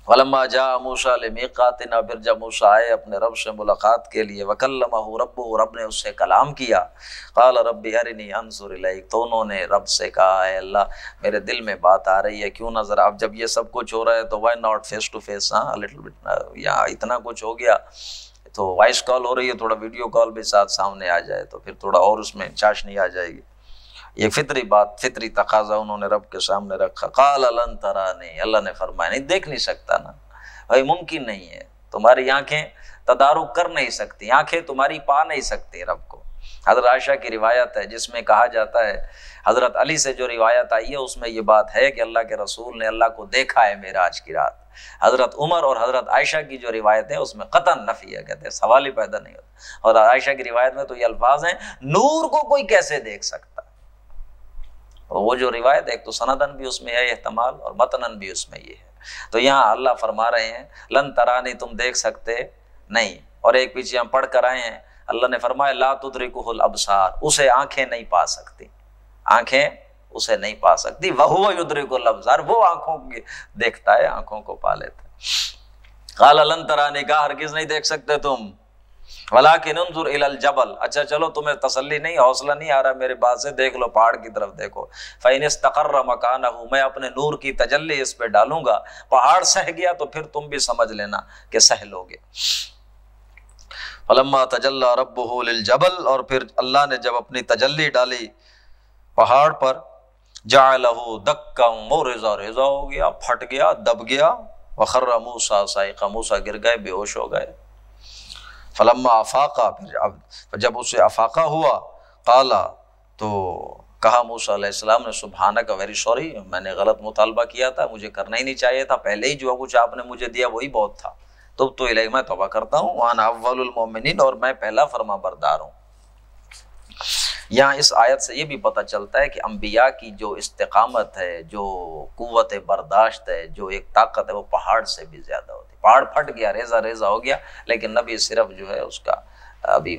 ولما جاء موسیٰ لمیقاتنا، پھر جب موسیٰ آئے اپنے رب سے ملاقات کے لیے، وکلمہ ربہ، رب نے اس سے کلام کیا، قال رب ارنی انظر الیک، تو انہوں نے رب سے کہا اے اللہ میرے دل میں بات آ رہی ہے، کیوں نظر، اب جب یہ سب کچھ ہو رہا ہے تو why not face to face, ہاں لٹل بٹ، یا اتنا کچھ ہو گیا تو وائس کال ہو رہی ہے، تھوڑا ویڈیو کال بھی ساتھ سامنے آ جائے تو پھر تھوڑا اور اس میں چاشنی آ جائے گی۔ یہ فطری بات، فطری تقاضا انہوں نے رب کے سامنے رکھا۔ قال لن ترانی، اللہ نے فرمایا نہیں دیکھ نہیں سکتا نا بھائی، ممکن نہیں ہے، تمہاری آنکھیں تدارک کر نہیں سکتی، آنکھیں تمہاری پا نہیں سکتی رب کو۔ حضرت عائشہ کی روایت ہے جس میں کہا جاتا ہے، حضرت علی سے جو روایت آئی ہے اس میں یہ بات ہے کہ اللہ کے رسول نے اللہ کو دیکھا ہے معراج کی رات۔ حضرت عمر اور حضرت عائشہ کی جو روایت ہے اس میں قطعاً نفی ہے، کہتے ہیں سوال ہی پیدا نہیں ہوتا۔ اور عائشہ کی روایت میں تو یہ الفاظ ہیں، نور کو کوئی کیسے دیکھ سکتا؟ وہ جو روایت ایک تو سندن بھی اس میں ہے احتمال اور متنن بھی اس میں یہ ہے۔ تو یہاں اللہ فرما رہے ہیں لن ترانی، تم دیکھ سکتے نہیں، اور ایک پیچھے ہم پڑھ کر آئے ہیں اللہ نے فرمایا لا تدرکہ الابصار، اسے آنکھیں نہیں پا سکتی، آنکھیں اسے نہیں پا سکتی، وہو یدرک الابصار، وہ آنکھوں کی دیکھتا ہے، آنکھوں کو پا لیتا ہے۔ قال لن ترانی، کہا ہرگز نہیں دیکھ سکتے تم، ولکن انظر الی الجبل، اچھا چلو تمہیں تسلی نہیں، حوصلہ نہیں آ رہا میرے بات سے، دیکھ لو پہاڑ کی طرف دیکھو، فإن استقر مکانہ، میں اپنے نور کی تجلی اس پہ ڈالوں گا، پہاڑ سہ گیا تو پھر تم بھی سمجھ لینا کہ سہ لوگے۔ فلما تجلی ربہ للجبل، اور پھر اللہ نے جب اپنی تجلی ڈالی پہاڑ پر، جعلہ دکا، وہ ریزہ ریزہ ہو گیا، پھٹ گیا، دب گیا، وخر موسیٰ صاعقہ، موسیٰ گر گئے، بے ہوش ہو گئے۔ فلما افاقا، پھر جب اسے افاقہ ہوا، قالا، تو کہا موسیٰ علیہ السلام نے سبحانک، ویری سوری، میں نے غلط مطالبہ کیا تھا، مجھے کرنا ہی نہیں چاہیے تھا، پہلے ہی جو کچھ آپ نے مجھے دیا وہی بہت تھا، تب تو الیہ، میں توبہ کرتا ہوں، وانا اول المؤمنین، اور میں پہلا فرما بردار ہوں۔ یہاں اس آیت سے یہ بھی پتہ چلتا ہے کہ انبیاء کی جو استقامت ہے، جو قوت برداشت ہے، جو ایک طاقت ہے، وہ پہاڑ سے بھی زیادہ ہوتی ہے۔ پہاڑ پھٹ گیا، ریزہ ریزہ ہو گیا، لیکن نبی صرف جو ہے اس کا ابھی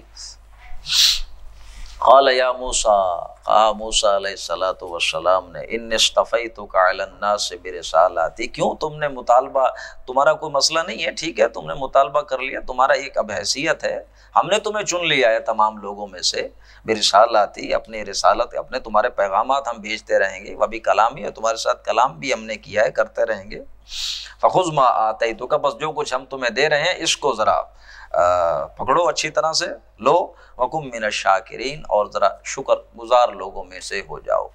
قال یا موسیٰ، کہا موسیٰ علیہ السلام نے، ان اصطفیتک علی الناس برسالاتی، کیوں تم نے مطالبہ، تمہارا کوئی مسئلہ نہیں ہے، ٹھیک ہے تم نے مطالبہ کر لیا، تمہارا ایک اب حیثیت ہے، ہم نے تمہیں چن لیا ہے تمام لوگوں میں سے، برسالاتی، اپنی رسالت، اپنے تمہارے پیغامات ہم بھیجتے رہیں گے، وہ بھی کلامی ہے، تمہارے ساتھ کلام بھی ہم نے کیا ہے، کرتے رہیں گے۔ فخذ ما آتیتک، بس جو کچھ ہم تمہیں دے رہے ہیں اس کو ذرا پکڑو اچھی طرح سے، لو، وکم من الشاکرین، اور ذرا شکر گزار لوگوں میں سے ہو جاؤ۔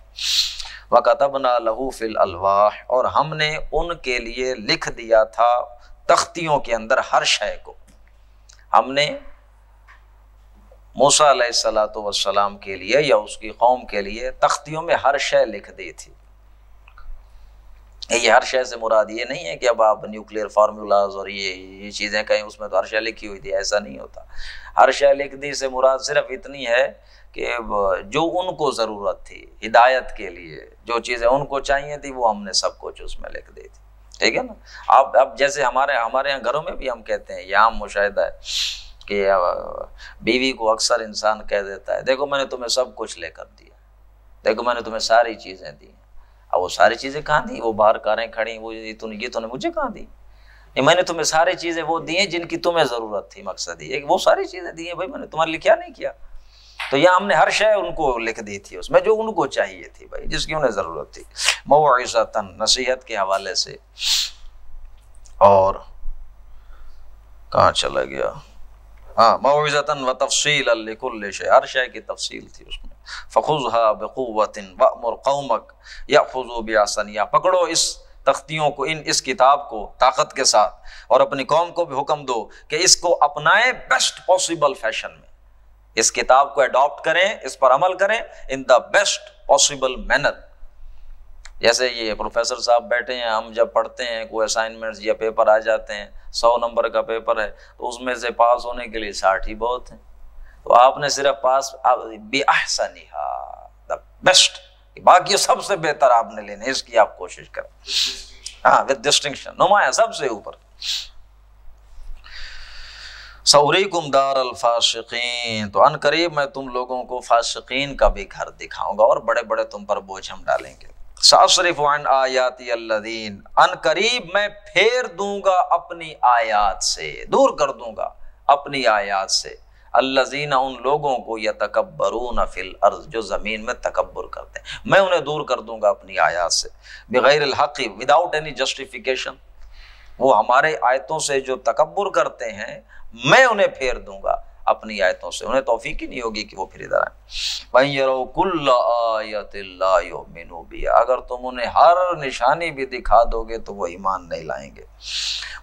وکتبنا لہ فی الالواح، اور ہم نے ان کے لیے لکھ دیا تھا تختیوں کے اندر ہر شے کو، ہم نے موسیٰ علیہ السلام کے لیے یا اس کی قوم کے لیے تختیوں میں ہر شے لکھ دی تھی۔ یہ ہر شے سے مراد یہ نہیں ہے کہ اب آپ نیوکلیئر فارمولاز اور یہ چیزیں کہیں اس میں تو ہر شے لکھی ہوئی تھی، ایسا نہیں ہوتا۔ ہر شے لکھ دی سے مراد صرف اتنی ہے کہ جو ان کو ضرورت تھی ہدایت کے لیے، جو چیزیں ان کو چاہیے تھی وہ ہم نے سب کچھ اس میں لکھ دی تھی، ٹھیک ہے نا۔ اب جیسے ہمارے یہاں گھروں میں بھی ہم کہتے ہیں، یہ عام مشاہدہ ہے کہ بیوی کو اکثر انسان کہہ دیتا ہے دیکھو میں نے تمہیں سب کچھ لے کر دیا، دیکھو میں نے تمہیں ساری چیزیں دی، اب وہ ساری چیزیں کہاں دی؟ وہ باہر کاریں کھڑی، وہ یہ تو نے مجھے کہاں دی؟ میں نے تمہیں ساری چیزیں وہ دی ہیں جن کی تمہیں ضرورت تھی، مقصد یہ وہ ساری چیزیں دی ہیں بھائی، میں نے تمہارے لیے کیا نہیں کیا؟ تو یہاں ہم نے ہر شے ان کو لکھ دی تھی اس میں جو ان کو چاہیے تھی بھائی، جس کی انہیں ضرورت تھی، موعظۃً، نصیحت کے حوالے سے۔ اور کہاں چلا گیا؟ ہاں، موعظۃً وتفصیلا لکل شیء، ہر شے کی تفصیل تھی اس میں۔ فخذها بقوة وأمر قومك يأخذوا بأحسنها، پکڑو اس تختیوں کو، اس کتاب کو طاقت کے ساتھ، اور اپنی قوم کو بھی حکم دو کہ اس کو اپنائیں بیسٹ پاسبل فیشن میں، اس کتاب کو اڈاپٹ کریں، اس پر عمل کریں ان دا بیسٹ پاسبل مینر۔ جیسے یہ پروفیسر صاحب بیٹھے ہیں، ہم جب پڑھتے ہیں کوئی اسائنمنٹس یا پیپر آ جاتے ہیں، 100 نمبر کا پیپر ہے تو اس میں سے پاس ہونے کے لیے 60 ہی بہت ہیں، تو آپ نے صرف پاس بِأَحْسَنِهَا، دا بیسٹ، باقی سب سے بہتر آپ نے لینا، اس کی آپ کوشش کریں، ہاں وتھ ڈسٹنکشن، نمایاں سب سے اوپر۔ سَأُرِيكُمْ دَارَ الْفَاسِقِينَ، تو ان قریب میں تم لوگوں کو فاسقین کا بھی گھر دکھاؤں گا، اور بڑے بڑے تم پر بوجھ ہم ڈالیں گے۔ سأصرف عن آیاتی الذین، ان قریب میں پھیر دوں گا اپنی آیات سے، دور کر دوں گا اپنی آیات سے، الذین، ان لوگوں کو، یتکبرون فی الارض، جو زمین میں تکبر کرتے ہیں، میں انہیں دور کر دوں گا اپنی آیات سے، بغیر الحق، وداؤٹ اینی جسٹیفیکیشن، وہ ہمارے آیتوں سے جو تکبر کرتے ہیں میں انہیں پھیر دوں گا اپنی آیتوں سے، انہیں توفیق ہی نہیں ہوگی کہ وہ پھر ادھر آئیں۔ وَإِن يَرَوْا كُلَّ آیَةٍ لَا يُؤْمِنُوا بِهَا، اگر تم انہیں ہر نشانی بھی دکھا دو گے تو وہ ایمان نہیں لائیں گے۔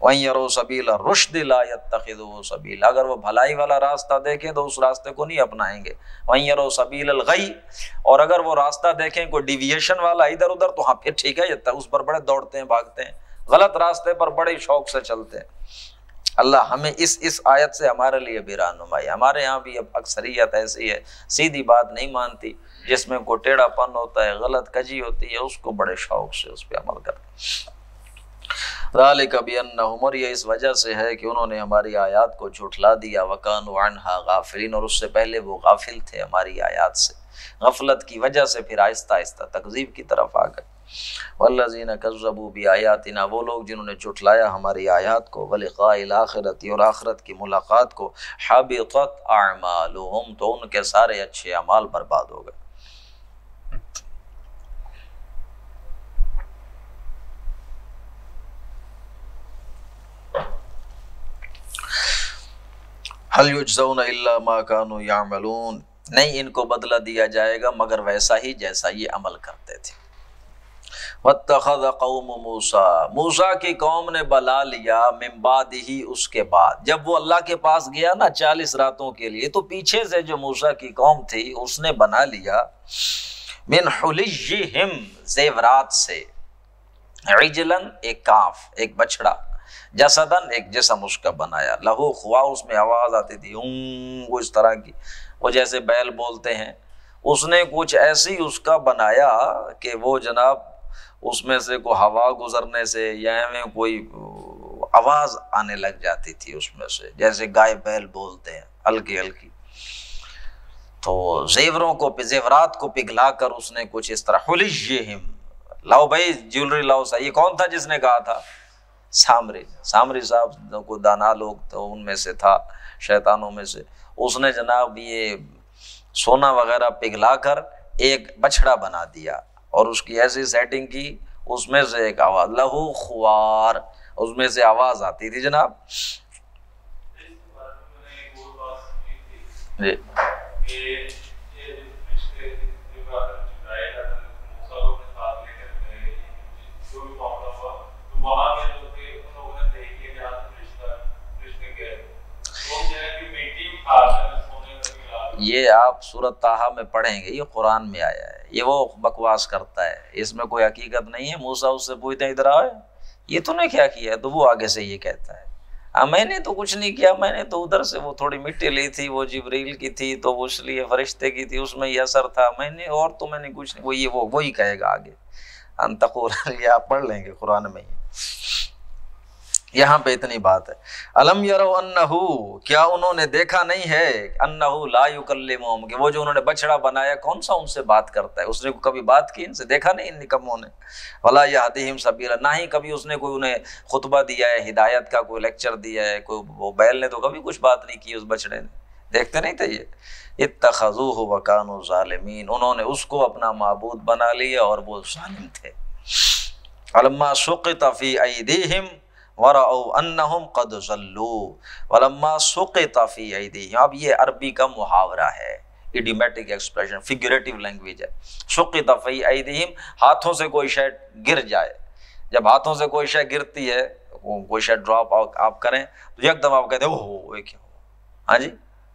وَإِن يَرَوْا سَبِيلَ الرُّشْدِ لَا يَتَّخِذُوهُ سَبِيلًا، اگر وہ بھلائی والا راستہ دیکھیں تو اس راستے کو نہیں اپنائیں گے۔ وَإِن يَرَوْا سَبِيلَ الْغَيِّ، اور اگر وہ راستہ دیکھیں کوئی ڈیویشن والا ادھر ادھر تو ہاں پھر ٹھیک ہے، اس پر بڑے دوڑتے ہیں، بھاگتے ہیں، غلط راستے پر بڑے شوق سے چلتے ہیں۔ اللہ ہمیں اس آیت سے ہمارے لیے بھی رہنمائی۔ ہمارے یہاں بھی اب اکثریت ایسی ہے، سیدھی بات نہیں مانتی، جس میں کوئی ٹیڑھا پن ہوتا ہے، غلط کجی ہوتی ہے، اس کو بڑے شوق سے اس پہ عمل کرتے ہیں۔ ذالک بانہم، اور یہ اس وجہ سے ہے کہ انہوں نے ہماری آیات کو جھٹلا دیا، وکانوا عنہا غافلین، اور اس سے پہلے وہ غافل تھے ہماری آیات سے، غفلت کی وجہ سے پھر آہستہ آہستہ تکذیب کی طرف آ گئے۔ والذین کذبوا بآیاتنا، وہ لوگ جنہوں نے جھٹلایا ہماری آیات کو، ولقاء الآخرۃ، اور آخرت کی ملاقات کو، حبطت اعمالہم، تو ان کے سارے اچھے اعمال برباد ہو گئے۔ هل یجزون الا ما كانوا یعملون، نہیں ان کو بدلہ دیا جائے گا مگر ویسا ہی جیسا یہ عمل کرتے تھے۔ واتخذ قوم موسیٰ، موسیٰ کی قوم نے بنا لیا، من بعدہ، اس کے بعد جب وہ اللہ کے پاس گیا نا 40 راتوں کے لیے، تو پیچھے سے جو موسیٰ کی قوم تھی اس نے بنا لیا من حلیہم، زیورات سے، عجلاً، ایک کاف، ایک بچڑا، جسدن، ایک جسم اس کا بنایا، لہو خواہ، اس میں آواز آتی تھی وہ اس طرح کی، وہ جیسے بیل بولتے ہیں، اس نے کچھ ایسی اس کا بنایا کہ وہ جناب اس میں سے کوئی ہوا گزرنے سے یا میں کوئی آواز آنے لگ جاتی تھی اس میں سے، جیسے گائے بیل بولتے ہیں، ہلکی ہلکی۔ تو زیورات کو پگھلا کر اس نے کچھ اس طرح، حلیہم، لاؤ بھائی جیولری لاؤ سا، یہ کون تھا جس نے کہا تھا؟ سامری صاحب کو دانا لوگ تو ان میں سے تھا، شیطانوں میں سے، اس نے جناب یہ سونا وغیرہ پگھلا کر ایک بچڑا بنا دیا اور اس کی ایسی سیٹنگ کی، اس میں سے ایک آواز، لہو خوار، اس میں سے آواز آتی تھی جناب۔ جی یہ آپ سورۃ طٰہٰ میں پڑھیں گے، یہ قرآن میں آیا ہے، یہ وہ بکواس کرتا ہے، اس میں کوئی حقیقت نہیں ہے۔ موسیٰ اس سے پوچھتے ہیں ادھر آئے، یہ تو نے کیا کیا ہے؟ تو وہ آگے سے یہ کہتا ہے میں نے تو کچھ نہیں کیا، میں نے تو ادھر سے وہ تھوڑی مٹی لی تھی، وہ جبریل کی تھی تو وہ اس لیے فرشتے کی تھی، اس میں یہ اثر تھا، میں نے اور تو میں نے کچھ نہیں، وہی کہے گا آگے۔ ان تقول، یہ آپ پڑھ لیں گے قرآن میں ہی، یہاں پہ اتنی بات ہے۔ الم یروا انہ، کیا انہوں نے دیکھا نہیں ہے، انہ لا یکلمہم، کہ وہ جو انہوں نے بچڑا بنایا کون سا ان سے بات کرتا ہے؟ اس نے کبھی بات کی ان سے؟ دیکھا نہیں ان نکموں نے۔ ولا یہدیہم سبیلا، نہ ہی کبھی اس نے کوئی انہیں خطبہ دیا ہے، ہدایت کا کوئی لیکچر دیا ہے، کوئی وہ بیل نے تو کبھی کچھ بات نہیں کی اس بچڑے نے، دیکھتے نہیں تھے یہ؟ اتخذوہ وکانوا ظالمین، انہوں نے اس کو اپنا معبود بنا لیا اور وہ ظالم تھے۔ ولما سقط فی ایدیہم وَرَأَوْا أَنَّهُمْ قَدْ ضَلُّوا وَلَمَّا سُقِطَ فِي أَيْدِيهِمْ، اب یہ عربی کا محاورہ ہے، ایڈیمیٹک ایکسپریشن، فگریٹو لینگویج ہے۔ سُقِطَ فِي أَيْدِيهِمْ، ہاتھوں سے کوئی شے گر جائے، جب ہاتھوں سے کوئی شے گرتی ہے، کوئی شے ڈراپ آپ کریں تو یک دم آپ کہتے ہیں اوہ یہ کیا ہوا، ہاں جی،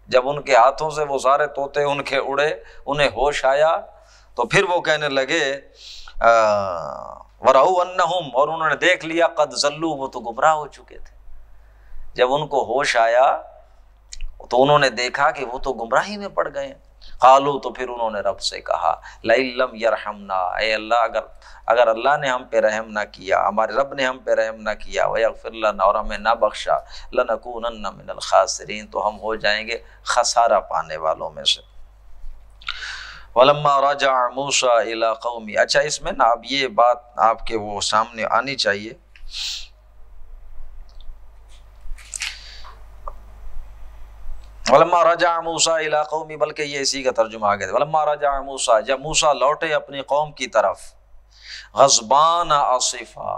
جب ان کے ہاتھوں سے وہ سارے طوطے ان کے اڑے، انہیں ہوش آیا تو پھر وہ کہنے لگے وَرَأَوْا أَنَّهُمْ، اور انہوں نے دیکھ لیا قد ضلوا، وہ تو گمراہ ہو چکے تھے۔ جب ان کو ہوش آیا تو انہوں نے دیکھا کہ وہ تو گمراہی میں پڑ گئے ہیں۔ قالوا، تو پھر انہوں نے رب سے کہا لَئِن لَّمْ يَرْحَمْنَا، اے اللہ اگر اللہ نے ہم پہ رحم نہ کیا، ہمارے رب نے ہم پہ رحم نہ کیا، وَيَغْفِرْ لَنَا، اور ہمیں نہ بخشا، لَنَكُونَنَّ مِنَ الْخَاسِرِينَ، تو ہم ہو جائیں گے خسارہ پانے والوں میں سے۔ وَلَمَّا رَجَعَ مُوسَىٰ إِلَىٰ قَوْمِهِ، اچھا اس میں نا اب یہ بات آپ کے وہ سامنے آنی چاہیے۔ وَلَمَّا رَجَعَ مُوسَىٰ إِلَىٰ قَوْمِهِ، بلکہ یہ اسی کا ترجمہ آگے تھا۔ وَلَمَّا رَجَعَ مُوسَىٰ، جب موسیٰ لوٹے اپنی قوم کی طرف، غضبان آصفا،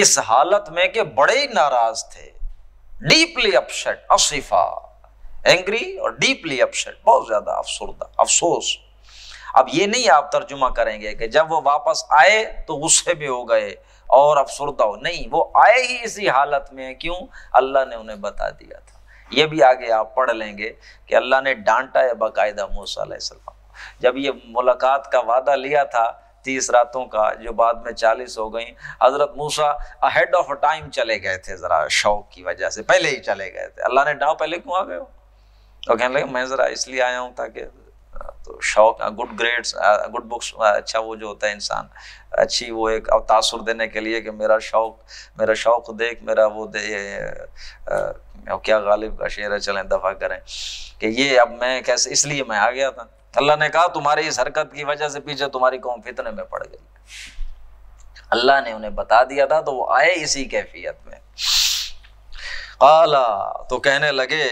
اس حالت میں کہ بڑے ہی ناراض تھے، ڈیپلی اپسیٹ، آصفا اینگری اور ڈیپلی اپسیٹ، بہت زیادہ افسردہ، افسوس۔ اب یہ نہیں آپ ترجمہ کریں گے کہ جب وہ واپس آئے تو غصے میں ہو گئے اور افسردہ ہو، نہیں، وہ آئے ہی اسی حالت میں، کیوں؟ اللہ نے انہیں بتا دیا تھا۔ یہ بھی آگے آپ پڑھ لیں گے کہ اللہ نے ڈانٹا ہے باقاعدہ موسیٰ علیہ السلام، جب یہ ملاقات کا وعدہ لیا تھا 30 راتوں کا، جو بعد میں 40 ہو گئیں، حضرت موسیٰ اہیڈ آف ٹائم چلے گئے تھے، ذرا شوق کی وجہ سے پہلے ہی چلے گئے تھے۔ اللہ نے ڈاؤ پہلے کیوں آ گئے ہو؟ تو کہنے لگے میں ذرا اس لیے آیا ہوں تاکہ تو شوق، گڈ گریڈس، گڈ بکس، اچھا وہ جو ہوتا ہے انسان اچھی، وہ ایک تاثر دینے کے لیے کہ میرا شوق دیکھ، میرا وہ دے، کیا غالب کا شعر ہے، چلیں دفع کریں کہ یہ اب میں کیسے، اس لیے میں آ گیا تھا۔ اللہ نے کہا تمہاری اس حرکت کی وجہ سے پیچھے تمہاری قوم فتنے میں پڑ گئی۔ اللہ نے انہیں بتا دیا تھا تو وہ آئے اسی کیفیت میں۔ قالا، تو کہنے لگے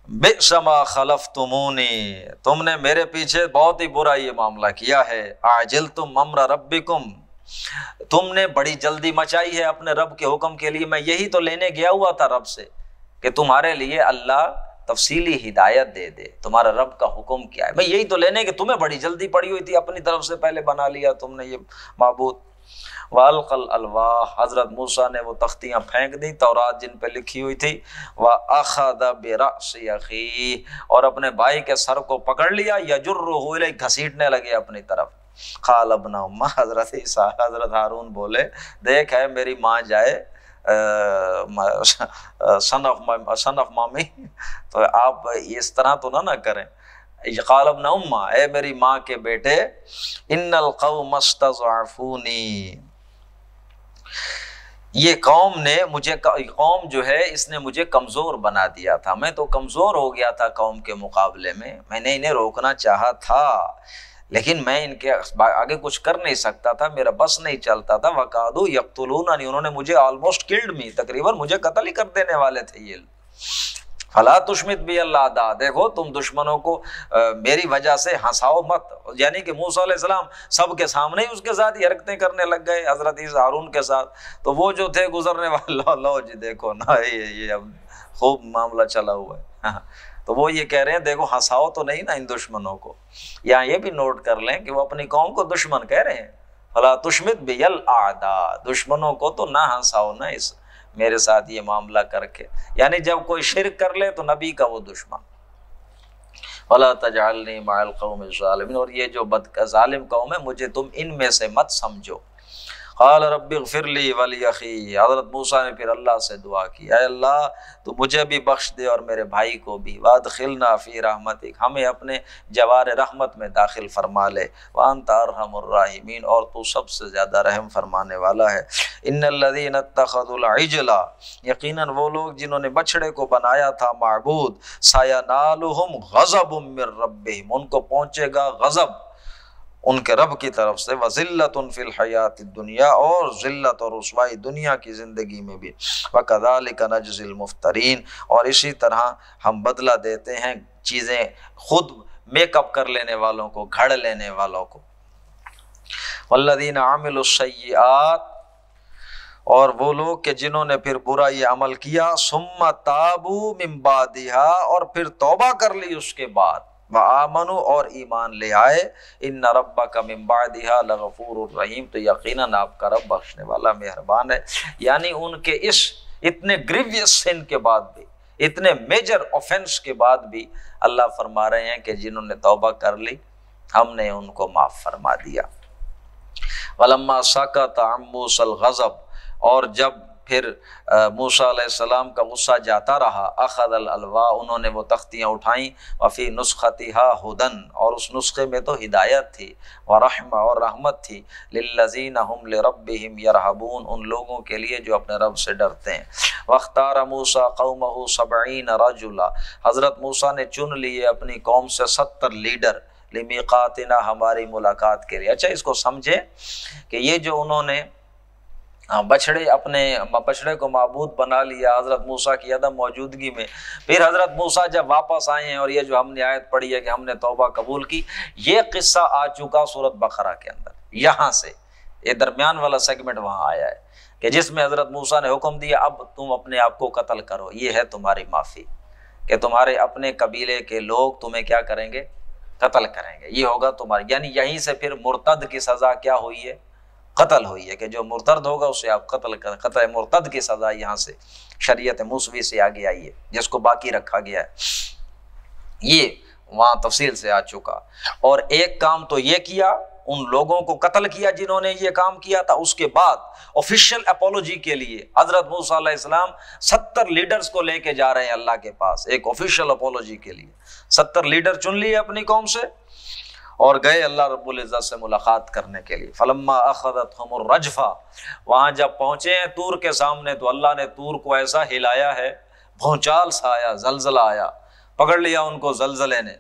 بئس ما خلفتمونی، تم نے میرے پیچھے بہت ہی برا یہ معاملہ کیا ہے، عجلتم امر ربکم، تم نے بڑی جلدی مچائی ہے اپنے رب کے حکم کے لیے۔ میں یہی تو لینے گیا ہوا تھا رب سے کہ تمہارے لیے اللہ تفصیلی ہدایت دے دے، تمہارا رب کا حکم کیا ہے، میں یہی تو لینے کہ تمہیں بڑی جلدی پڑی ہوئی تھی، اپنی طرف سے پہلے بنا لیا تم نے یہ معبود۔ وَأَلْقَى الْأَلْوَاحَ، حضرت موسیٰ نے وہ تختیاں پھینک دیں تورات جن پہ لکھی ہوئی تھی، وَأَخَذَ بِرَأْسِ أَخِيهِ، اور اپنے بھائی کے سر کو پکڑ لیا، يَجُرُّهُ إِلَيْهِ، گھسیٹنے لگے اپنی طرف۔ قَالَ ابْنُ أُمَّ، حضرت ہارون بولے دیکھ ہے میری ماں جائے، سن آف مامی، تو آپ اس طرح تو نہ کریں۔ قال ابن امہ، اے میری ماں کے بیٹے، ان القوم استضعفونی، یہ قوم نے مجھے، قوم جو ہے اس نے مجھے کمزور بنا دیا تھا، میں تو کمزور ہو گیا تھا قوم کے مقابلے میں نے انہیں روکنا چاہا تھا لیکن میں ان کے آگے کچھ کر نہیں سکتا تھا، میرا بس نہیں چلتا تھا۔ وَقَعْدُوا يَقْتُلُونَنِي، انہوں نے مجھے آلموسٹ کلڈ می، تقریباً مجھے قتل ہی کر دینے والے تھے یہ۔ فَلَا تُشْمِتْ بِي الْأَعْدَاءَ، دیکھو تم دشمنوں کو میری وجہ سے ہنساؤ مت، یعنی کہ موسیٰ علیہ السلام سب کے سامنے ہی اس کے ساتھ یہ حرکتیں کرنے لگ گئے حضرت ہارون کے ساتھ، تو وہ جو تھے گزرنے والے، لو جی دیکھو نا یہ اب خوب معاملہ چلا ہوا ہے۔ تو وہ یہ کہہ رہے ہیں دیکھو ہنساؤ تو نہیں نا ان دشمنوں کو۔ یہاں یہ بھی نوٹ کر لیں کہ وہ اپنی قوم کو دشمن کہہ رہے ہیں، فَلَا تُشْمِتْ بِيَ الْأَعْدَاءَ، دشمنوں کو تو نہ ہنساؤ نا اس میرے ساتھ یہ معاملہ کر کے، یعنی جب کوئی شرک کر لے تو نبی کا وہ دشمن۔ وَلَا تَجْعَلْنِي مَعَ الْقَوْمِ الظَّالِمِينَ، اور یہ جو ظالم قوم ہے مجھے تم ان میں سے مت سمجھو۔ قال رب اغفر لی ولی، حضرت موسیٰ نے پھر اللہ سے دعا کی، اے اللہ تو مجھے بھی بخش دے اور میرے بھائی کو بھی، وادخلنا فی رحمتک، ہمیں اپنے جوار رحمت میں داخل فرما لے، وانت ارحم الراحمین، اور تو سب سے زیادہ رحم فرمانے والا ہے۔ ان الذین اتخذوا العجل، یقیناً وہ لوگ جنہوں نے بچڑے کو بنایا تھا معبود، سینالہم غضب من ربہم، ان کو پہنچے گا غضب ان کے رب کی طرف سے، وذلۃ فی الحیات الدنیا، اور ذلت اور رسوائی دنیا کی زندگی میں بھی، وکذالک نجزی المفترین، اور اسی طرح ہم بدلہ دیتے ہیں چیزیں خود میک اپ کر لینے والوں کو، گھڑ لینے والوں کو۔ والذین عملوا السیئات، اور وہ لوگ کہ جنہوں نے پھر برا یہ عمل کیا، ثم تابوا من بعدہا، اور پھر توبہ کر لی اس کے بعد، وآمنوا، اور ایمان لے آئے، ان ربک من بعدہا لغفور الرحیم، تو یقیناً آپ کا رب بخشنے والا مہربان ہے۔ یعنی ان کے اس اتنے گریویس سن کے بعد بھی، اتنے میجر آفینس کے بعد بھی اللہ فرما رہے ہیں کہ جنہوں نے توبہ کر لی ہم نے ان کو معاف فرما دیا۔ وَلَمَّا سَكَتَ عَن مُوسَى الْغَضَبُ، اور جب پھر موسیٰ علیہ السلام کا غصہ جاتا رہا، اخذ الالواح، انہوں نے وہ تختیاں اٹھائیں، وفی نسختہا ہدن، اور اس نسخے میں تو ہدایت تھی، ورحمہ، اور رحمت تھی، للذین ہم لربہم یرہبون، ان لوگوں کے لیے جو اپنے رب سے ڈرتے ہیں۔ واختار موسیٰ قومہ 70 رجلا، حضرت موسیٰ نے چن لیے اپنی قوم سے 70 لیڈر، لمیقاتنا، ہماری ملاقات کے لیے۔ اچھا اس کو سمجھے کہ یہ جو انہوں نے بچڑے کو معبود بنا لیا حضرت موسیٰ کی عدم موجودگی میں، پھر حضرت موسیٰ جب واپس آئے ہیں اور یہ جو ہم نے آیت پڑھی ہے کہ ہم نے توبہ قبول کی، یہ قصہ آ چکا سورۃ بقرہ کے اندر، یہاں سے یہ درمیان والا سیگمنٹ وہاں آیا ہے کہ جس میں حضرت موسیٰ نے حکم دیا اب تم اپنے آپ کو قتل کرو، یہ ہے تمہاری معافی، کہ تمہارے اپنے قبیلے کے لوگ تمہیں کیا کریں گے؟ قتل کریں گے، یہ ہوگا تمہارا، یعنی یہیں سے پھر مرتد کی سزا کیا ہوئی ہے؟ قتل ہوئی ہے، کہ جو مرتد ہوگا اسے آپ قتل کریں، قتل مرتد کی سزا یہاں سے شریعت موسوی سے آگے آئی ہے، جس کو باقی رکھا گیا ہے، یہ وہاں تفصیل سے آ چکا۔ اور ایک کام تو یہ کیا، ان لوگوں کو قتل کیا جنہوں نے یہ کام کیا تھا، اس کے بعد آفیشیل اپولوجی کے لیے حضرت موسیٰ علیہ السلام 70 لیڈرز کو لے کے جا رہے ہیں اللہ کے پاس، ایک آفیشیل اپولوجی کے لیے 70 لیڈر چن لیے اپنی قوم سے اور گئے اللہ رب العزت سے ملاقات کرنے کے لیے۔ فلما اخذتهم الرجفہ، وہاں جب پہنچے ہیں طور کے سامنے تو اللہ نے طور کو ایسا ہلایا ہے، بھونچال سا آیا، زلزلہ آیا، پکڑ لیا ان کو زلزلے نے۔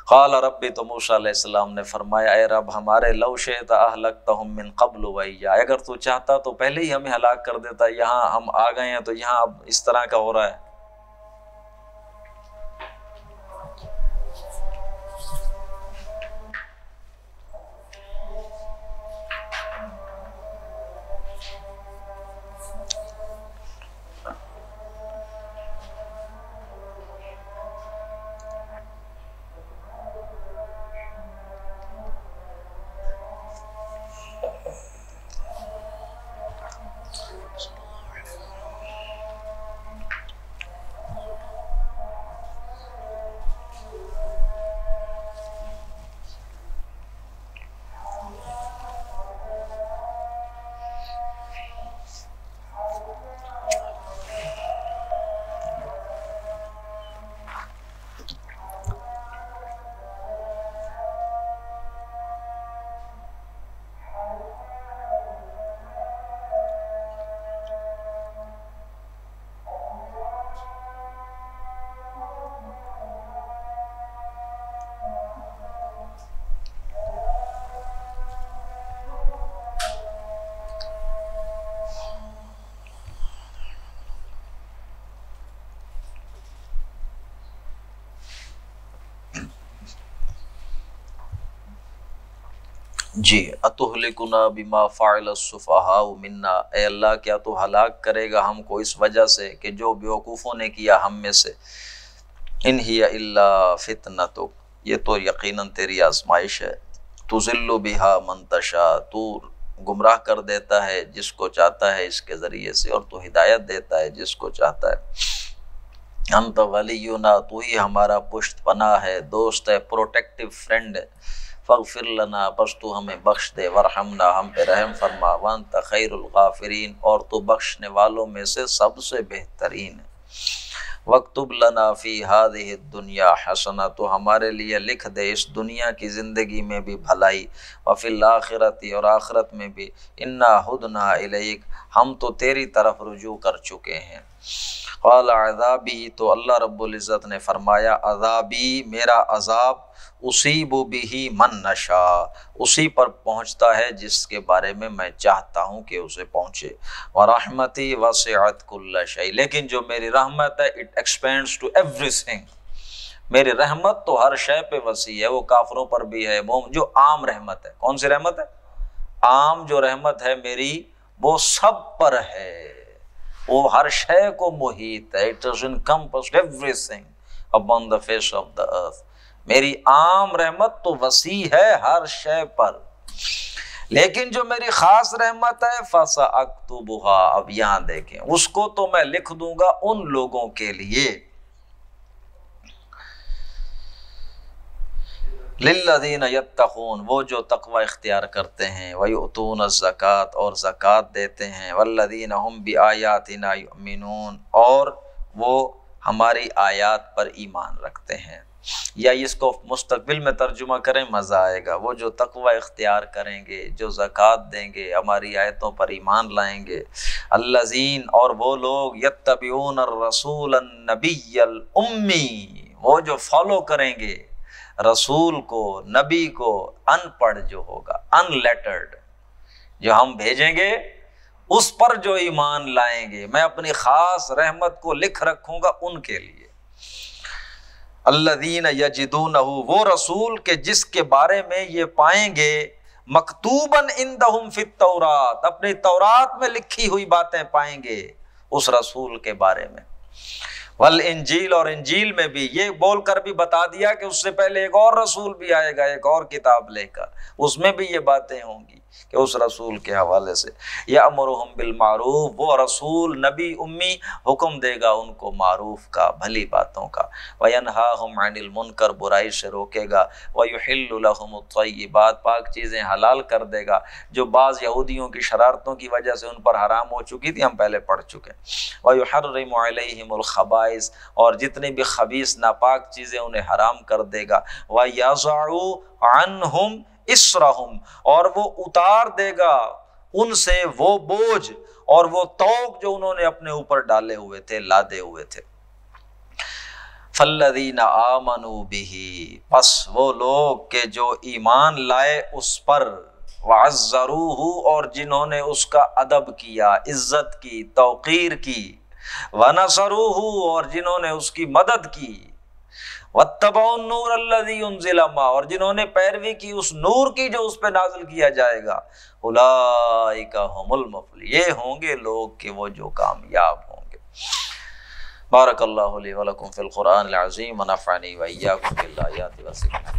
قال ربی، تو موسیٰ علیہ السلام نے فرمایا اے رب ہمارے، لو شئت اہلکتہم من قبل وإیایا، اگر تو چاہتا تو پہلے ہی ہمیں ہلاک کر دیتا، یہاں ہم آ گئے ہیں تو یہاں اب اس طرح کا ہو رہا ہے۔ جی، اتہلکنا بما فعل السفہاء منا، اے اللہ کیا تو ہلاک کرے گا ہم کو اس وجہ سے کہ جو بیوقوفوں نے کیا ہم میں سے، ان ہی الا فتنتک، یہ تو یقیناً تیری آزمائش ہے، تضل بہا من تشاء، تو گمراہ کر دیتا ہے جس کو چاہتا ہے اس کے ذریعے سے، اور تو ہدایت دیتا ہے جس کو چاہتا ہے۔ انت ولینا، تو ہی ہمارا پشت پناہ ہے، دوست ہے، پروٹیکٹیو فرینڈ ہے۔ فاغفر لنا، بس تو ہمیں بخش دے، ورحمنا، ہم پہ رحم فرما، وانت خیر الغافرین، اور تو بخشنے والوں میں سے سب سے بہترین ہے۔ واکتب لنا فی ہذہ الدنیا حسنہ، تو ہمارے لیے لکھ دے اس دنیا کی زندگی میں بھی بھلائی، وفی الآخرۃ، اور آخرت میں بھی، انا ہدنا الیک، ہم تو تیری طرف رجوع کر چکے ہیں۔ قال عذابی، تو اللہ رب العزت نے فرمایا عذابی، میرا عذاب، اصیب بہ من نشاء، اسی پر پہنچتا ہے جس کے بارے میں میں چاہتا ہوں کہ اسے پہنچے، ورحمتی وسعت کل شیء، لیکن جو میری رحمت ہے it expands to every thing, میری رحمت تو ہر شے پہ وسیع ہے، وہ کافروں پر بھی ہے، جو عام رحمت ہے۔ کون سی رحمت ہے؟ عام جو رحمت ہے میری وہ سب پر ہے، وہ ہر شے کو محیط ہے، it has encompassed everything upon the face of the earth۔ میری عام رحمت تو وسیع ہے ہر شے پر، لیکن جو میری خاص رحمت ہے فَسَأَكْتُبُهَا، اب یہاں دیکھیں، اس کو تو میں لکھ دوں گا ان لوگوں کے لیے، لِلَّذِينَ يَتَّقُونَ، وہ جو تقوی اختیار کرتے ہیں، وَيُؤْتُونَ الزَّكَاةَ، اور زکوٰۃ دیتے ہیں، وَالَّذِينَ هُمْ بِآيَاتِنَا يُؤْمِنُونَ، اور وہ ہماری آیات پر ایمان رکھتے ہیں۔ یا اس کو مستقبل میں ترجمہ کریں مزہ آئے گا، وہ جو تقوی اختیار کریں گے، جو زکوٰۃ دیں گے، ہماری آیتوں پر ایمان لائیں گے، الذین، اور وہ لوگ، یتبعون الرسول النبی الامی، وہ جو فالو کریں گے رسول کو، نبی کو، ان پڑھ جو ہوگا، ان لیٹرڈ، جو ہم بھیجیں گے اس پر جو ایمان لائیں گے، میں اپنی خاص رحمت کو لکھ رکھوں گا ان کے لیے۔ الذین یجدونہ، وہ رسول کے جس کے بارے میں یہ پائیں گے، مکتوباً عندہم فی التورات، اپنی تورات میں لکھی ہوئی باتیں پائیں گے اس رسول کے بارے میں، والانجیل، اور انجیل میں بھی یہ بول کر بھی بتا دیا کہ اس سے پہلے ایک اور رسول بھی آئے گا ایک اور کتاب لے کر، اس میں بھی یہ باتیں ہوں گی کہ اس رسول کے حوالے سے یامرہم بالمعروف، وہ رسول نبی امی حکم دے گا ان کو معروف کا، بھلی باتوں کا، وینہاہم عن المنکر، برائی سے روکے گا، ویحل لہم الطیبات، پاک چیزیں حلال کر دے گا جو بعض یہودیوں کی شرارتوں کی وجہ سے ان پر حرام ہو چکی تھی، ہم پہلے پڑھ چکے، ویحرم علیہم الخبائث، اور جتنی بھی خبیث ناپاک چیزیں انہیں حرام کر دے گا، ویضع عنہم اسرہم، اور وہ اتار دے گا ان سے وہ بوجھ اور وہ طوق جو انہوں نے اپنے اوپر ڈالے ہوئے تھے، لادے ہوئے تھے۔ فالذین آمنوا بہ، پس وہ لوگ کہ جو ایمان لائے اس پر، وعزروہ، اور جنہوں نے اس کا ادب کیا، عزت کی، توقیر کی، ونصروہ، اور جنہوں نے اس کی مدد کی، واتبعوا النور الذی انزل معہ، اور جنہوں نے پیروی کی اس نور کی جو اس پہ نازل کیا جائے گا، اولئک هم المفلحون، یہ ہوں گے لوگ کہ وہ جو کامیاب ہوں گے۔ بارک اللہ لی ولکم فی القرآن العظیم ونفعنی وإیاکم بالآیات والذکر۔